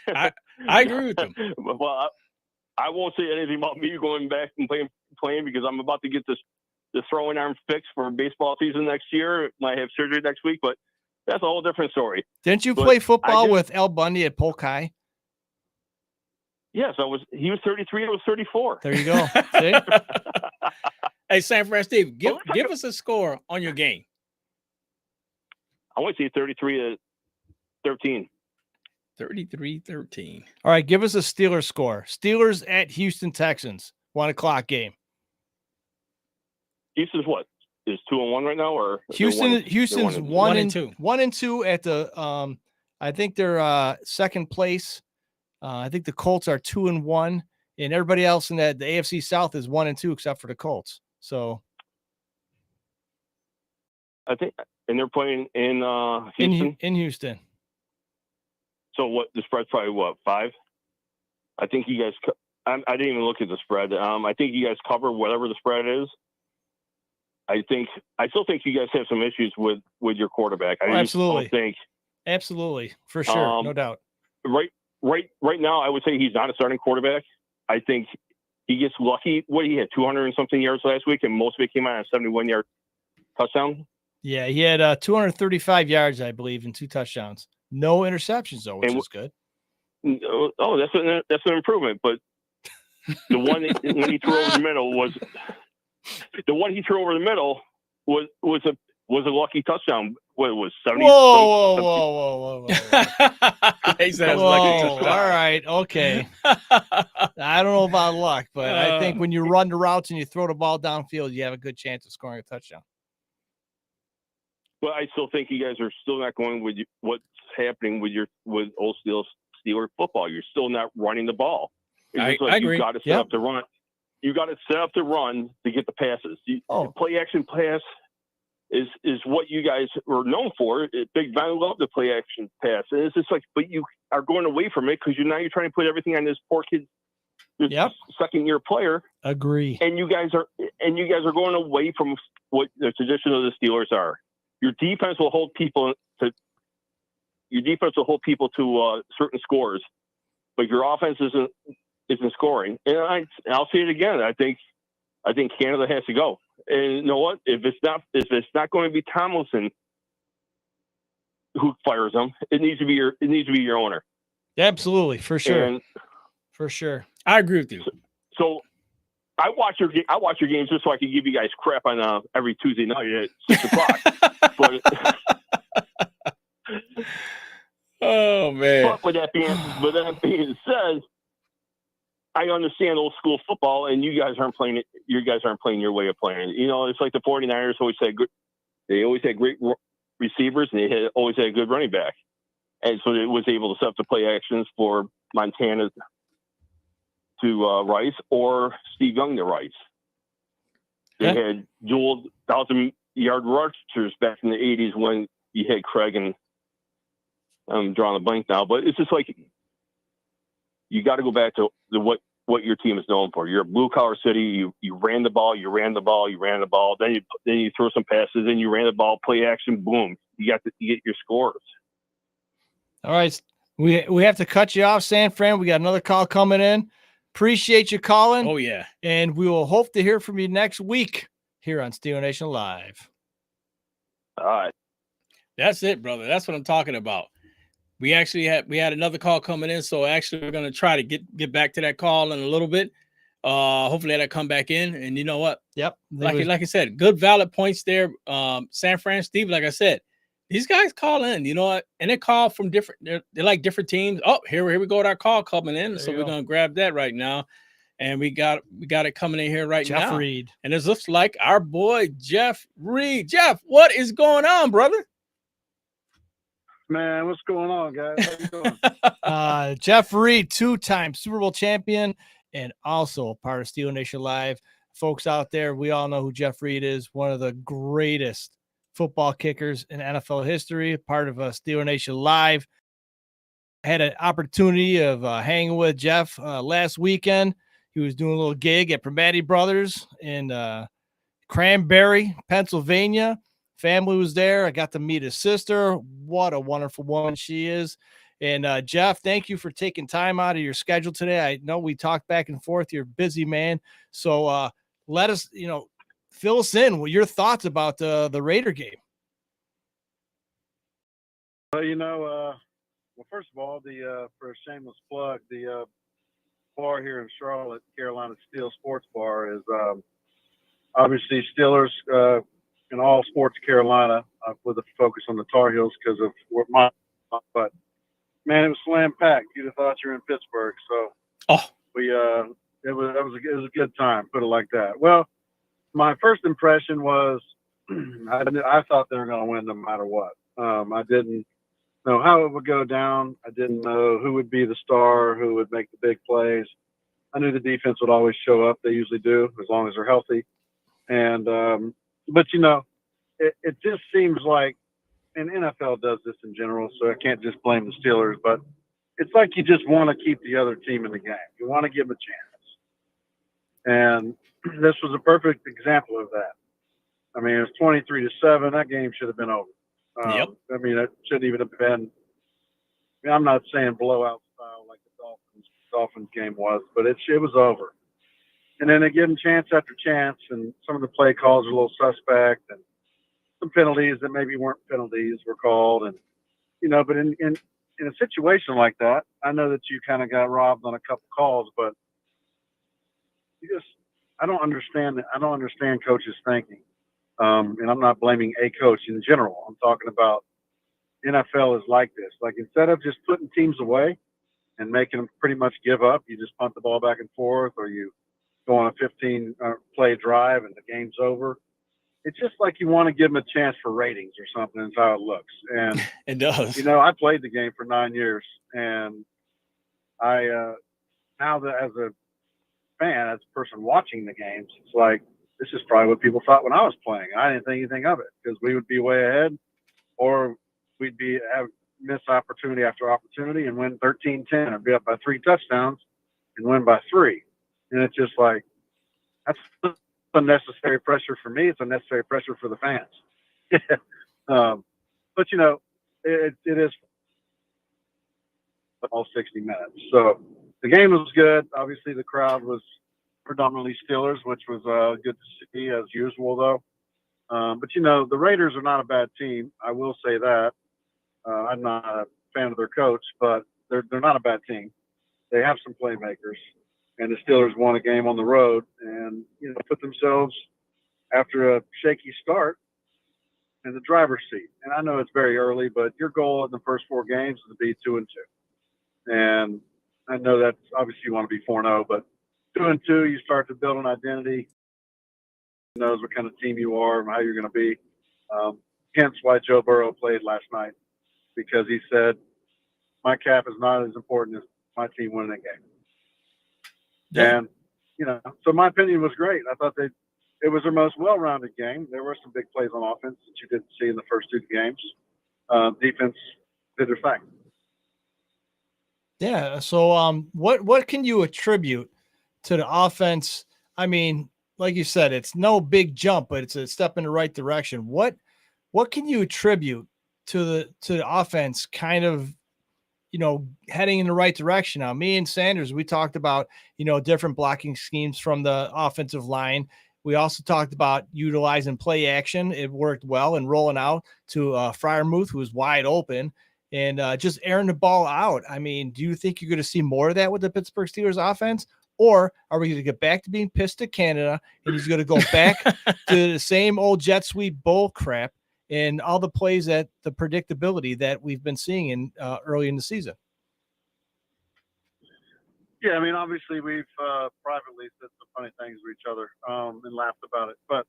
I agree with him. Well, I won't say anything about me going back and playing because I'm about to get the throwing arm fixed for baseball season next year. Might have surgery next week, but that's a whole different story. Didn't you play football with Al Bundy at Polk High? Yes, he was 33. I was 34. There you go. See? Hey, San Fran Steve, give us a score on your game. I want to say 33-13. 33-13. All right, give us a Steelers score. Steelers at Houston Texans, 1:00 game. Houston's what? Is 2-1 right now, or Houston's 1-2. 1-2 at the I think they're second place. I think the Colts are 2-1, and everybody else in the AFC South is 1-2 except for the Colts. So I think, and they're playing in Houston. In Houston. So what? The spread's probably 5. I think you guys. I didn't even look at the spread. I think you guys cover whatever the spread is. I still think you guys have some issues with your quarterback. Absolutely, for sure, no doubt. Right now, I would say he's not a starting quarterback. I think he gets lucky. He had 200 and something yards last week, and most of it came out on a 71-yard touchdown. Yeah, he had 235 yards, I believe, and 2 touchdowns. No interceptions, though, which is good. Oh, that's an improvement. But the one when he threw over the middle was a lucky touchdown. What it was 70? Whoa. He said all right, okay. I don't know about luck, but I think when you run the routes and you throw the ball downfield, you have a good chance of scoring a touchdown. But I still think you guys are still not going with what's happening with old Steeler football. You're still not running the ball. I agree. You got to set up the run. You got to set up the run to get the passes. The play action pass is what you guys were known for. Big Ben loved the play action pass, and it's just like, but you are going away from it because you're trying to put everything on this poor kid, second year player. Agree. And you guys are going away from what the tradition of the Steelers are. Your defense will hold people to certain scores, but your offense isn't scoring. And I'll say it again. I think Canada has to go. And you know what? If it's not going to be Tomlinson who fires them, it needs to be your owner. Absolutely, for sure. For sure, I agree with you. So I watch your games just so I can give you guys crap on every Tuesday night at 6:00. But Oh man. But with that being said, I understand old school football, and you guys aren't playing it. You guys aren't playing your way of playing. You know, it's like the 49ers always said. They always had great receivers, and they always had a good running back, and so it was able to set up the play actions for Montana to Rice or Steve Young to Rice. They had dual 1,000-yard rushers back in the 80s when you had Craig and I'm drawing a blank now, but it's just like you got to go back to what your team is known for. You're a blue collar city. You ran the ball. Then you throw some passes. Then you ran the ball. Play action. Boom. You get your scores. All right, we have to cut you off, San Fran. We got another call coming in. Appreciate you calling. Oh yeah, and we will hope to hear from you next week here on Steel Nation Live. All right, that's it, brother. That's what I'm talking about. We had another call coming in, so actually we're gonna try to get back to that call in a little bit. Hopefully that'll come back in. And you know what? Yep. Like I said, good valid points there. San Fran, Steve, like I said, these guys call in, you know what? And they call from different, they're like different teams. Oh, here we go with our call coming in. So we're gonna grab that right now. And we got it coming in here right now. Jeff Reed. And it looks like our boy Jeff Reed. Jeff, what is going on, brother? Man, what's going on, guys? How you doing? Jeff Reed, 2-time Super Bowl champion and also a part of Steel Nation Live. Folks out there, we all know who Jeff Reed is, one of the greatest football kickers in NFL history, part of Steel Nation Live. I had an opportunity of hanging with Jeff last weekend. He was doing a little gig at Primati Brothers in Cranberry, Pennsylvania. Family was there. I got to meet his sister. What a wonderful woman she is. And Jeff, thank you for taking time out of your schedule today. I know we talked back and forth. You're a busy man. So let us, fill us in with your thoughts about the Raider game. Well, first of all, for a shameless plug, the bar here in Charlotte, Carolina Steel Sports Bar, is obviously Steelers in all sports Carolina, with a focus on the Tar Heels because of what but man, it was slam packed. You'd have thought you were in Pittsburgh. So it was a good time, put it like that. Well, my first impression was I thought they were going to win no matter what. I didn't know how it would go down. I didn't know who would be the star, who would make the big plays. I knew the defense would always show up. They usually do, as long as they're healthy. And but it just seems like, and NFL does this in general, so I can't just blame the Steelers, but it's like you just want to keep the other team in the game. You want to give them a chance. And this was a perfect example of that. I mean, it was 23-7. That game should have been over. Yep. I mean, it shouldn't even have been. I'm not saying blowout style like the Dolphins game was, but it was over. And then they give them chance after chance, and some of the play calls are a little suspect, and some penalties that maybe weren't penalties were called, and but in a situation like that, I know that you kind of got robbed on a couple calls, but I don't understand coaches thinking, and I'm not blaming a coach in general. I'm talking about NFL is like this. Like, instead of just putting teams away and making them pretty much give up, you just punt the ball back and forth, or you go on a 15 play drive and the game's over. It's just like you want to give them a chance for ratings or something. Is how it looks. And it does. I played the game for 9 years, and I now that as a fan, as a person watching the games, it's like this is probably what people thought when I was playing. I didn't think anything of it because we would be way ahead, or we'd have miss opportunity after opportunity and win 13-10 or be up by 3 touchdowns and win by 3. And it's just like, that's unnecessary pressure for me. It's unnecessary pressure for the fans. But it is all 60 minutes. So the game was good. Obviously the crowd was predominantly Steelers, which was good to see as usual though. But the Raiders are not a bad team. I will say that. I'm not a fan of their coach, but they're not a bad team. They have some playmakers. And the Steelers won a game on the road and, put themselves, after a shaky start, in the driver's seat. And I know it's very early, but your goal in the first 4 games is to be 2-2. And I know that's obviously you want to be 4-0, but 2-2, you start to build an identity. Knows what kind of team you are and how you're going to be. Hence why Joe Burrow played last night, because he said, my cap is not as important as my team winning a game. Yeah. And, so my opinion was great. I thought it was their most well-rounded game. There were some big plays on offense that you didn't see in the first 2 games. Defense did their thing. Yeah. So, what can you attribute to the offense? I mean, like you said, it's no big jump, but it's a step in the right direction. What can you attribute to the offense kind of, heading in the right direction? Now, me and Sanders, we talked about, different blocking schemes from the offensive line. We also talked about utilizing play action. It worked well, and rolling out to Freiermuth, who was wide open, and just airing the ball out. I mean, do you think you're going to see more of that with the Pittsburgh Steelers offense? Or are we going to get back to being pissed at Canada, and he's going to go back to the same old jet sweep bull crap and all the plays that the predictability that we've been seeing in early in the season? Yeah, I mean, obviously we've privately said some funny things to each other and laughed about it. But,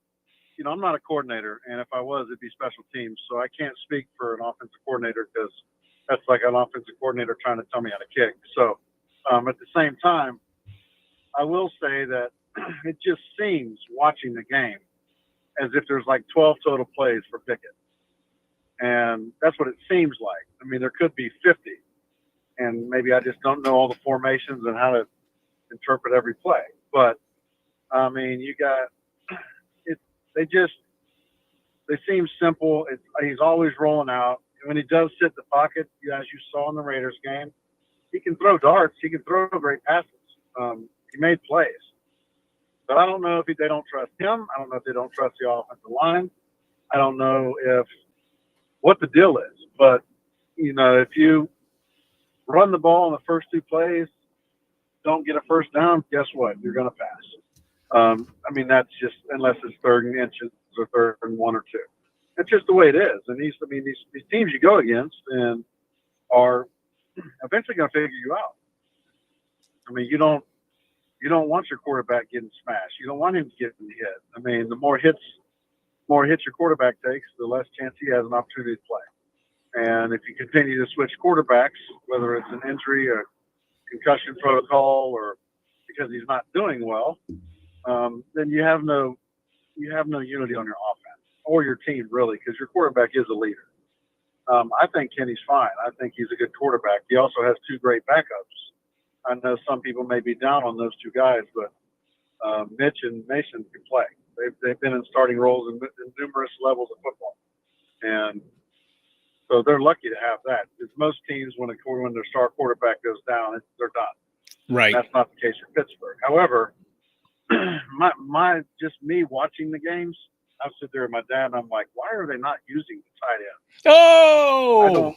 I'm not a coordinator, and if I was, it'd be special teams. So I can't speak for an offensive coordinator because that's like an offensive coordinator trying to tell me how to kick. So at the same time, I will say that it just seems, watching the game, as if there's like 12 total plays for Pickett. And that's what it seems like. I mean, there could be 50. And maybe I just don't know all the formations and how to interpret every play. But, I mean, you got it. They seem simple. He's always rolling out. And when he does sit in the pocket, as you saw in the Raiders game, he can throw darts. He can throw great passes. He made plays. But I don't know if they don't trust him. I don't know if they don't trust the offensive line. I don't know what the deal is. But, if you run the ball in the first 2 plays, don't get a first down, guess what? You're going to pass. I mean, that's just, unless it's 3rd and inches or 3rd and 1 or 2. It's just the way it is. And these teams you go against and are eventually going to figure you out. I mean, you don't want your quarterback getting smashed. You don't want him getting hit. I mean, the more hits your quarterback takes, the less chance he has an opportunity to play. And if you continue to switch quarterbacks, whether it's an injury or concussion protocol or because he's not doing well, then you have no unity on your offense or your team, really, because your quarterback is a leader. I think Kenny's fine. I think he's a good quarterback. He also has 2 great backups. I know some people may be down on those 2 guys, but Mitch and Mason can play. They've been in starting roles in numerous levels of football, and so they're lucky to have that. Because most teams, when their star quarterback goes down, they're done. Right. That's not the case for Pittsburgh. However, just me watching the games, I sit there with my dad, and I'm like, why are they not using the tight end? Oh,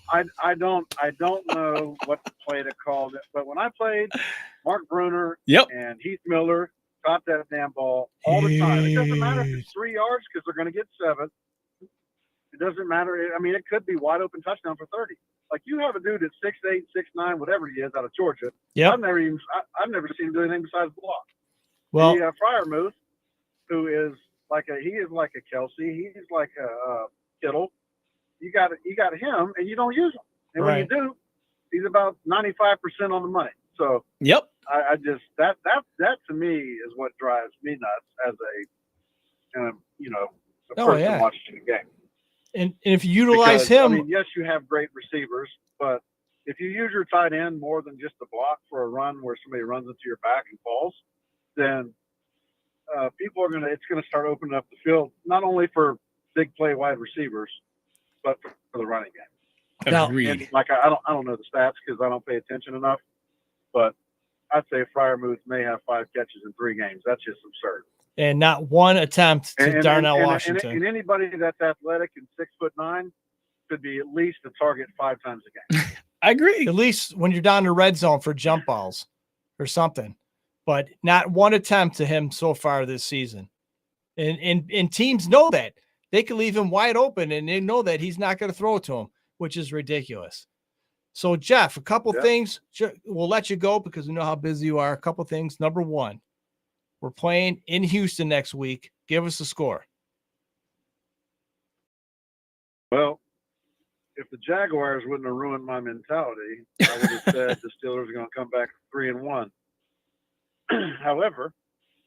I don't know what to play to call it. But when I played, Mark Bruner and Heath Miller got that damn ball all the time. It doesn't matter if it's 3 yards because they're going to get 7. It doesn't matter. I mean, it could be wide open touchdown for 30. Like, you have a dude that's 6'8", 6'9", whatever he is, out of Georgia. Yep. I've never seen him do anything besides block. Well, you have Freiermuth, who is like a Kelsey. He's like a Kittle. You got him, and you don't use him. And when you do, he's about 95% on the money. So I just that to me is what drives me nuts as a person watching the game. And if you utilize him, I mean, yes, you have great receivers, but if you use your tight end more than just a block for a run where somebody runs into your back and falls, then it's going to start opening up the field, not only for big play wide receivers, but for the running game. Agreed. Like, I don't know the stats because I don't pay attention enough, but I'd say Freiermuth may have 5 catches in 3 games. That's just absurd. And not one attempt to Darnell Washington. And anybody that's athletic and 6'9" could be at least a target 5 times a game. I agree. At least when you're down to red zone for jump balls or something. But not one attempt to him so far this season. And teams know that. they could leave him wide open and they know that he's not going to throw it to him, which is ridiculous. So, Jeff, a couple things. We'll let you go because we know how busy you are. A couple things. Number one, we're playing in Houston next week. Give us a score. Well, if the Jaguars wouldn't have ruined my mentality, I would have said the Steelers are going to come back 3-1. However,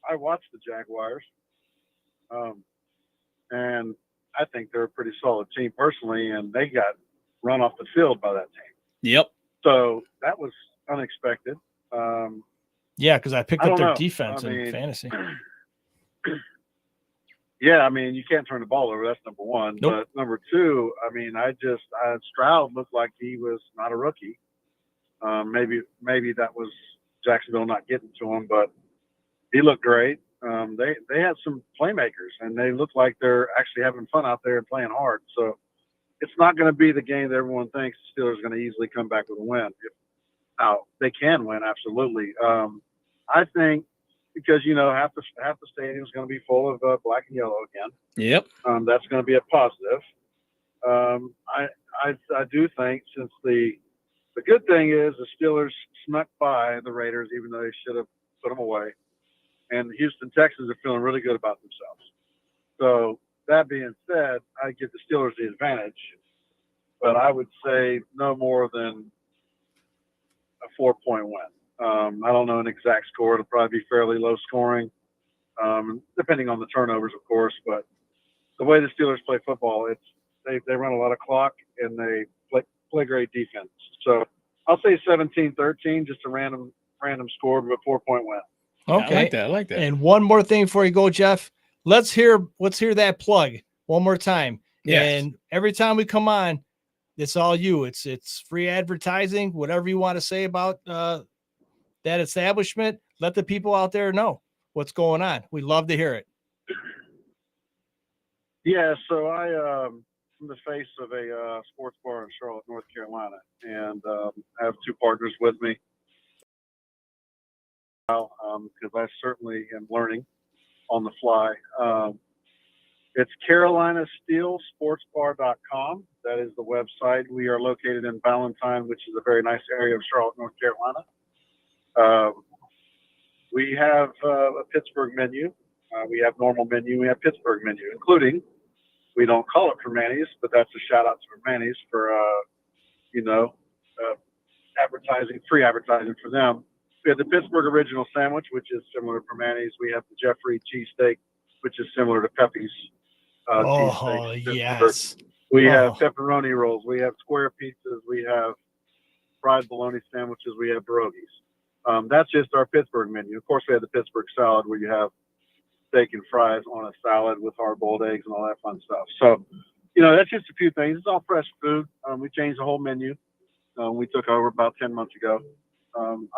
I watched the Jaguars, and I think they're a pretty solid team personally, and they got run off the field by that team. Yep. So that was unexpected. Yeah, because I picked up their know. defense in fantasy. Yeah, I mean, you can't turn the ball over. That's number one. Nope. But number two, I mean, Stroud looked like he was not a rookie. Maybe that was Jacksonville not getting to him, but he looked great. They had some playmakers, and they look like they're actually having fun out there and playing hard. So it's not going to be the game that everyone thinks the Steelers are going to easily come back with a win. Now, they can win, absolutely. I think because, half the stadium is going to be full of black and yellow again. Yep. That's going to be a positive. I do think since the good thing is the Steelers snuck by the Raiders, even though they should have put them away. And the Houston Texans are feeling really good about themselves. So that being said, I give the Steelers the advantage, but I would say no more than a 4-point win. I don't know an exact score. It'll probably be fairly low scoring, depending on the turnovers, of course. But the way the Steelers play football, they run a lot of clock and they play great defense. So I'll say 17-13, just a random score, but a 4-point win. Okay, I like that. And one more thing before you go, Jeff. Let's hear that plug one more time. Yes. And every time we come on, it's all you. It's free advertising. Whatever you want to say about that establishment, let the people out there know what's going on. We love to hear it. Yeah, so I'm the face of a sports bar in Charlotte, North Carolina, and I have two partners with me. Because I certainly am learning on the fly. It's CarolinaSteelSportsBar.com. That is the website. We are located in Ballantyne, which is a very nice area of Charlotte, North Carolina. We have a Pittsburgh menu. We have normal menu. We have Pittsburgh menu, including, we don't call it Permanis, but that's a shout out to Permanis for, free advertising for them. We have the Pittsburgh Original Sandwich, which is similar to Permanis. We have the Jeffrey Cheesesteak, which is similar to Pepe's cheesesteak. Yes. We have pepperoni rolls. We have square pizzas. We have fried bologna sandwiches. We have pierogies. That's just our Pittsburgh menu. Of course, we have the Pittsburgh salad where you have steak and fries on a salad with hard-boiled eggs and all that fun stuff. So, that's just a few things. It's all fresh food. We changed the whole menu. We took over about 10 months ago.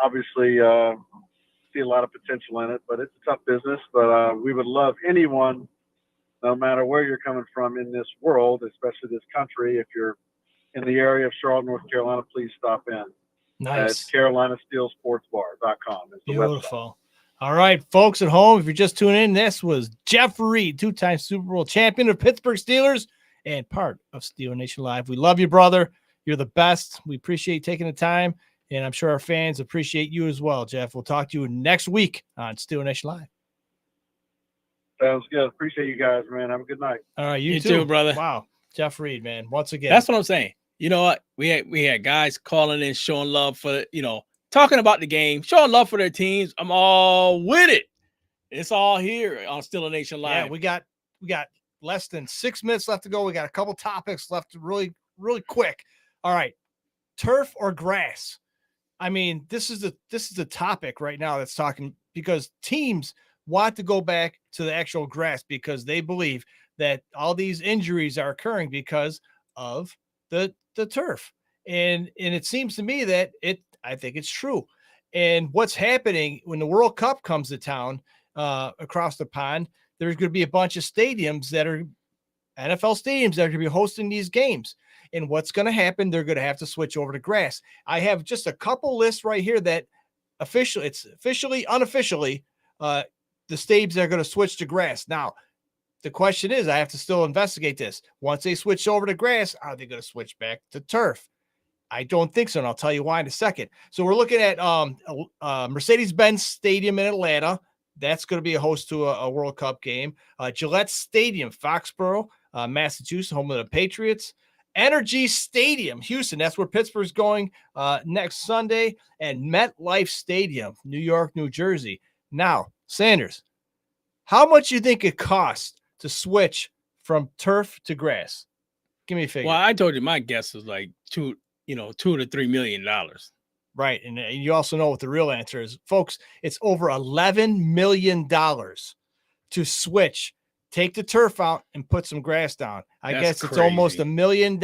Obviously, see a lot of potential in it, but it's a tough business. But we would love anyone, no matter where you're coming from in this world, especially this country, if you're in the area of Charlotte, North Carolina, please stop in. Nice. It's CarolinaSteelSportsBar.com. Beautiful. All right, folks at home, if you're just tuning in, this was Jeff Reed, two-time Super Bowl champion of Pittsburgh Steelers and part of Steel Nation Live. We love you, brother. You're the best. We appreciate you taking the time, and I'm sure our fans appreciate you as well, Jeff. We'll talk to you next week on Steel Nation Live. Sounds good. Appreciate you guys, man. Have a good night. All right, you too, brother. Wow, Jeff Reed, man. Once again, That's what I'm saying. You know what? We had guys calling in, showing love for, talking about the game, showing love for their teams. I'm all with it. It's all here on Steel Nation Live. Yeah, we got less than 6 minutes left to go. We got a couple topics left, really, really quick. All right, turf or grass? I mean, this is the topic right now that's talking, because teams want to go back to the actual grass because they believe that all these injuries are occurring because of the turf. And it seems to me that I think it's true. And what's happening when the World Cup comes to town across the pond, there's going to be a bunch of stadiums that are NFL stadiums that are going to be hosting these games. And what's going to happen? They're going to have to switch over to grass. I have just a couple lists right here that unofficially, the stadiums are going to switch to grass. Now, the question is, I have to still investigate this. Once they switch over to grass, are they going to switch back to turf? I don't think so, and I'll tell you why in a second. So we're looking at Mercedes-Benz Stadium in Atlanta. That's going to be a host to a World Cup game. Gillette Stadium, Foxborough, Massachusetts, home of the Patriots. Energy Stadium, Houston. That's where Pittsburgh's going next Sunday. And MetLife Stadium, New York, New Jersey. Now, Sanders, how much do you think it costs to switch from turf to grass? Give me a figure. Well, I told you my guess was like $2 to $3 million. Right. And you also know what the real answer is. Folks, it's over $11 million to switch, take the turf out and put some grass down. I That's guess it's crazy. almost $1 million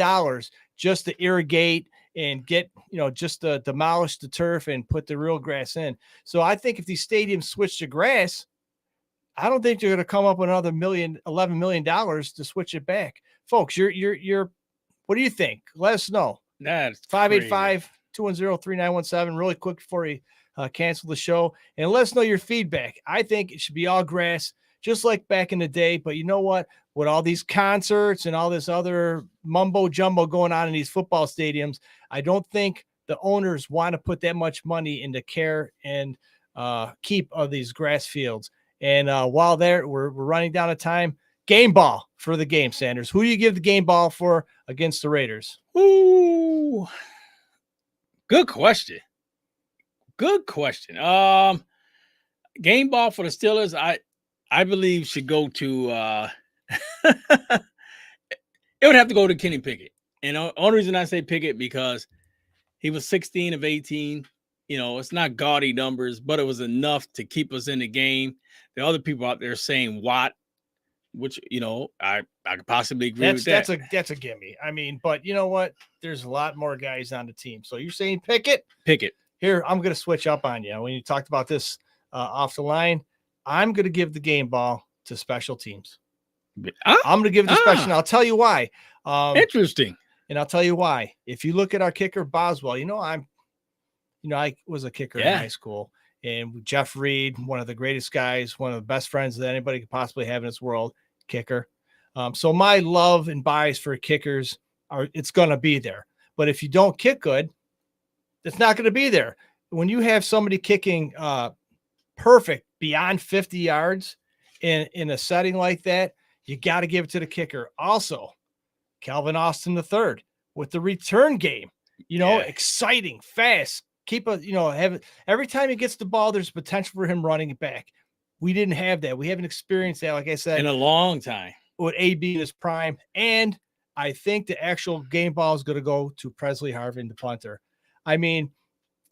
just to irrigate and get, just to demolish the turf and put the real grass in. So I think if these stadiums switch to grass, I don't think you're going to come up with another $11 million to switch it back. Folks, you're what do you think? Let us know. That's 585-210-3917. Really quick before we cancel the show, and let us know your feedback. I think it should be all grass, just like back in the day. But you know what? With all these concerts and all this other mumbo jumbo going on in these football stadiums, I don't think the owners want to put that much money into care and keep of these grass fields. And while we're running down a time, game ball for the game, Sanders. Who do you give the game ball for against the Raiders? Ooh, good question. Good question. Game ball for the Steelers, I believe should go to it would have to go to Kenny Pickett. And the only reason I say Pickett because he was 16 of 18. It's not gaudy numbers, but it was enough to keep us in the game. There are other people out there saying Watt, which I could possibly agree with that. That's a gimme. I mean, but you know what? There's a lot more guys on the team. So you're saying Pickett? Pickett. Here, I'm going to switch up on you. When you talked about this off the line, I'm going to give the game ball to special teams. I'm going to give it to special. And I'll tell you why. Interesting. And I'll tell you why. If you look at our kicker Boswell, I was a kicker in high school, and Jeff Reed, one of the greatest guys, one of the best friends that anybody could possibly have in this world, kicker. So my love and bias for kickers it's going to be there. But if you don't kick good, it's not going to be there. When you have somebody kicking perfect beyond 50 yards in a setting like that, you got to give it to the kicker. Also, Calvin Austin III with the return game, exciting, fast. Every time he gets the ball, there's potential for him running it back. We didn't have that. We haven't experienced that, like I said, in a long time with AB in his prime. And I think the actual game ball is going to go to Presley Harvin, the punter. I mean,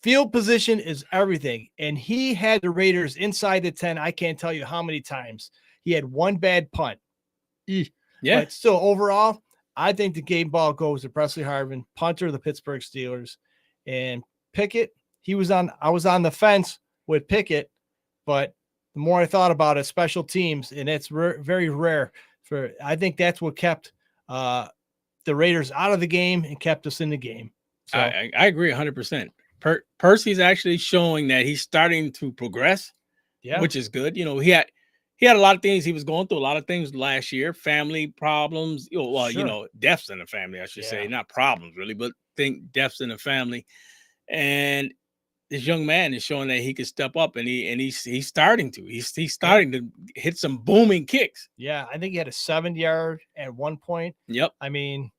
field position is everything. And he had the Raiders inside the 10. I can't tell you how many times. He had one bad punt. Yeah. But still, overall, I think the game ball goes to Presley Harvin, punter of the Pittsburgh Steelers. And Pickett, I was on the fence with Pickett, but the more I thought about it, special teams, and it's very rare I think that's what kept the Raiders out of the game and kept us in the game. So I agree 100%. Percy's actually showing that he's starting to progress, which is good. He had a lot of things he was going through, a lot of things last year, family problems, deaths in the family, I should say, not problems really, but deaths in the family. And this young man is showing that he can step up, and he's starting to. He's starting to hit some booming kicks. Yeah, I think he had a 7-yard at one point. Yep. I mean,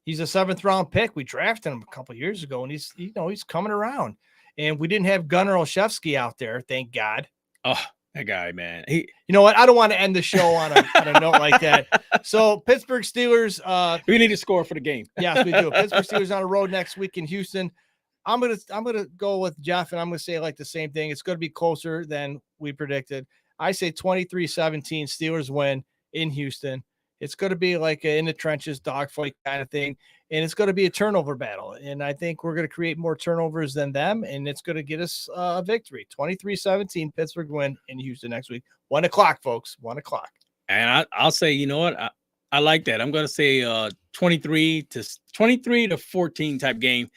he's a 7th-round pick. We drafted him a couple of years ago, and he's coming around. And we didn't have Gunnar Olszewski out there, thank God. Oh, that guy, man. You know what? I don't want to end the show on a note like that. So Pittsburgh Steelers. We need to score for the game. Yes, we do. Pittsburgh Steelers on the road next week in Houston. I'm gonna go with Jeff, and I'm gonna say like the same thing. It's gonna be closer than we predicted. I say 23-17 Steelers win in Houston. It's gonna be like in the trenches dogfight kind of thing, and it's gonna be a turnover battle. And I think we're gonna create more turnovers than them, and it's gonna get us a victory. 23-17 Pittsburgh win in Houston next week. 1:00, folks. 1:00. And I'll say, you know what? I like that. I'm gonna say 23 to 14 type game.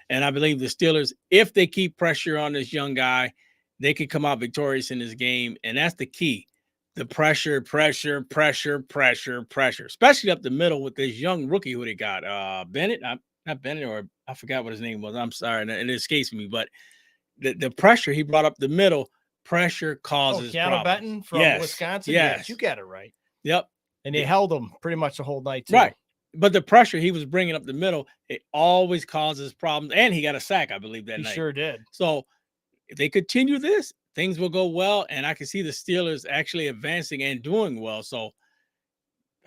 And I believe the Steelers, if they keep pressure on this young guy, they could come out victorious in this game. And that's the key. the pressure, especially up the middle with this young rookie who they got. Bennett, not Bennett, or I forgot what his name was. I'm sorry, and it escapes me. But the pressure he brought up the middle, pressure causes Keanu problems. Benton from Wisconsin. Yes, you got it right. Yep. And they held him pretty much the whole night, too. Right. But the pressure he was bringing up the middle, it always causes problems. And he got a sack, I believe, that night. He sure did. So if they continue this, things will go well. And I can see the Steelers actually advancing and doing well. So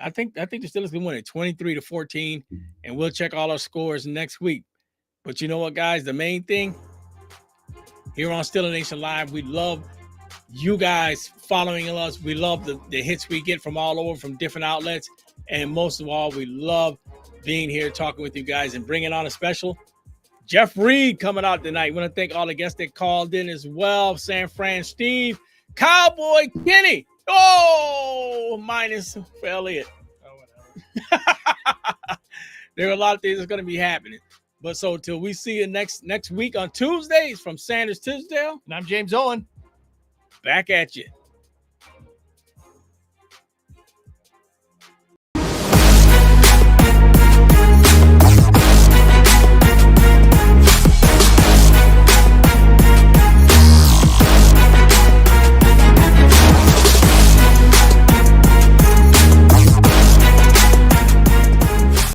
I think the Steelers can win it 23-14. And we'll check all our scores next week. But you know what, guys? The main thing here on Steeler Nation Live, we love you guys following us. We love the hits we get from all over, from different outlets. And most of all, we love being here talking with you guys and bringing on a special Jeff Reed coming out tonight. We want to thank all the guests that called in as well. San Fran Steve, Cowboy Kenny. Oh, minus for Elliott. Oh, whatever. There are a lot of things that's going to be happening. But so till we see you next week on Tuesdays from Sanders Tisdale. And I'm James Owen. Back at you.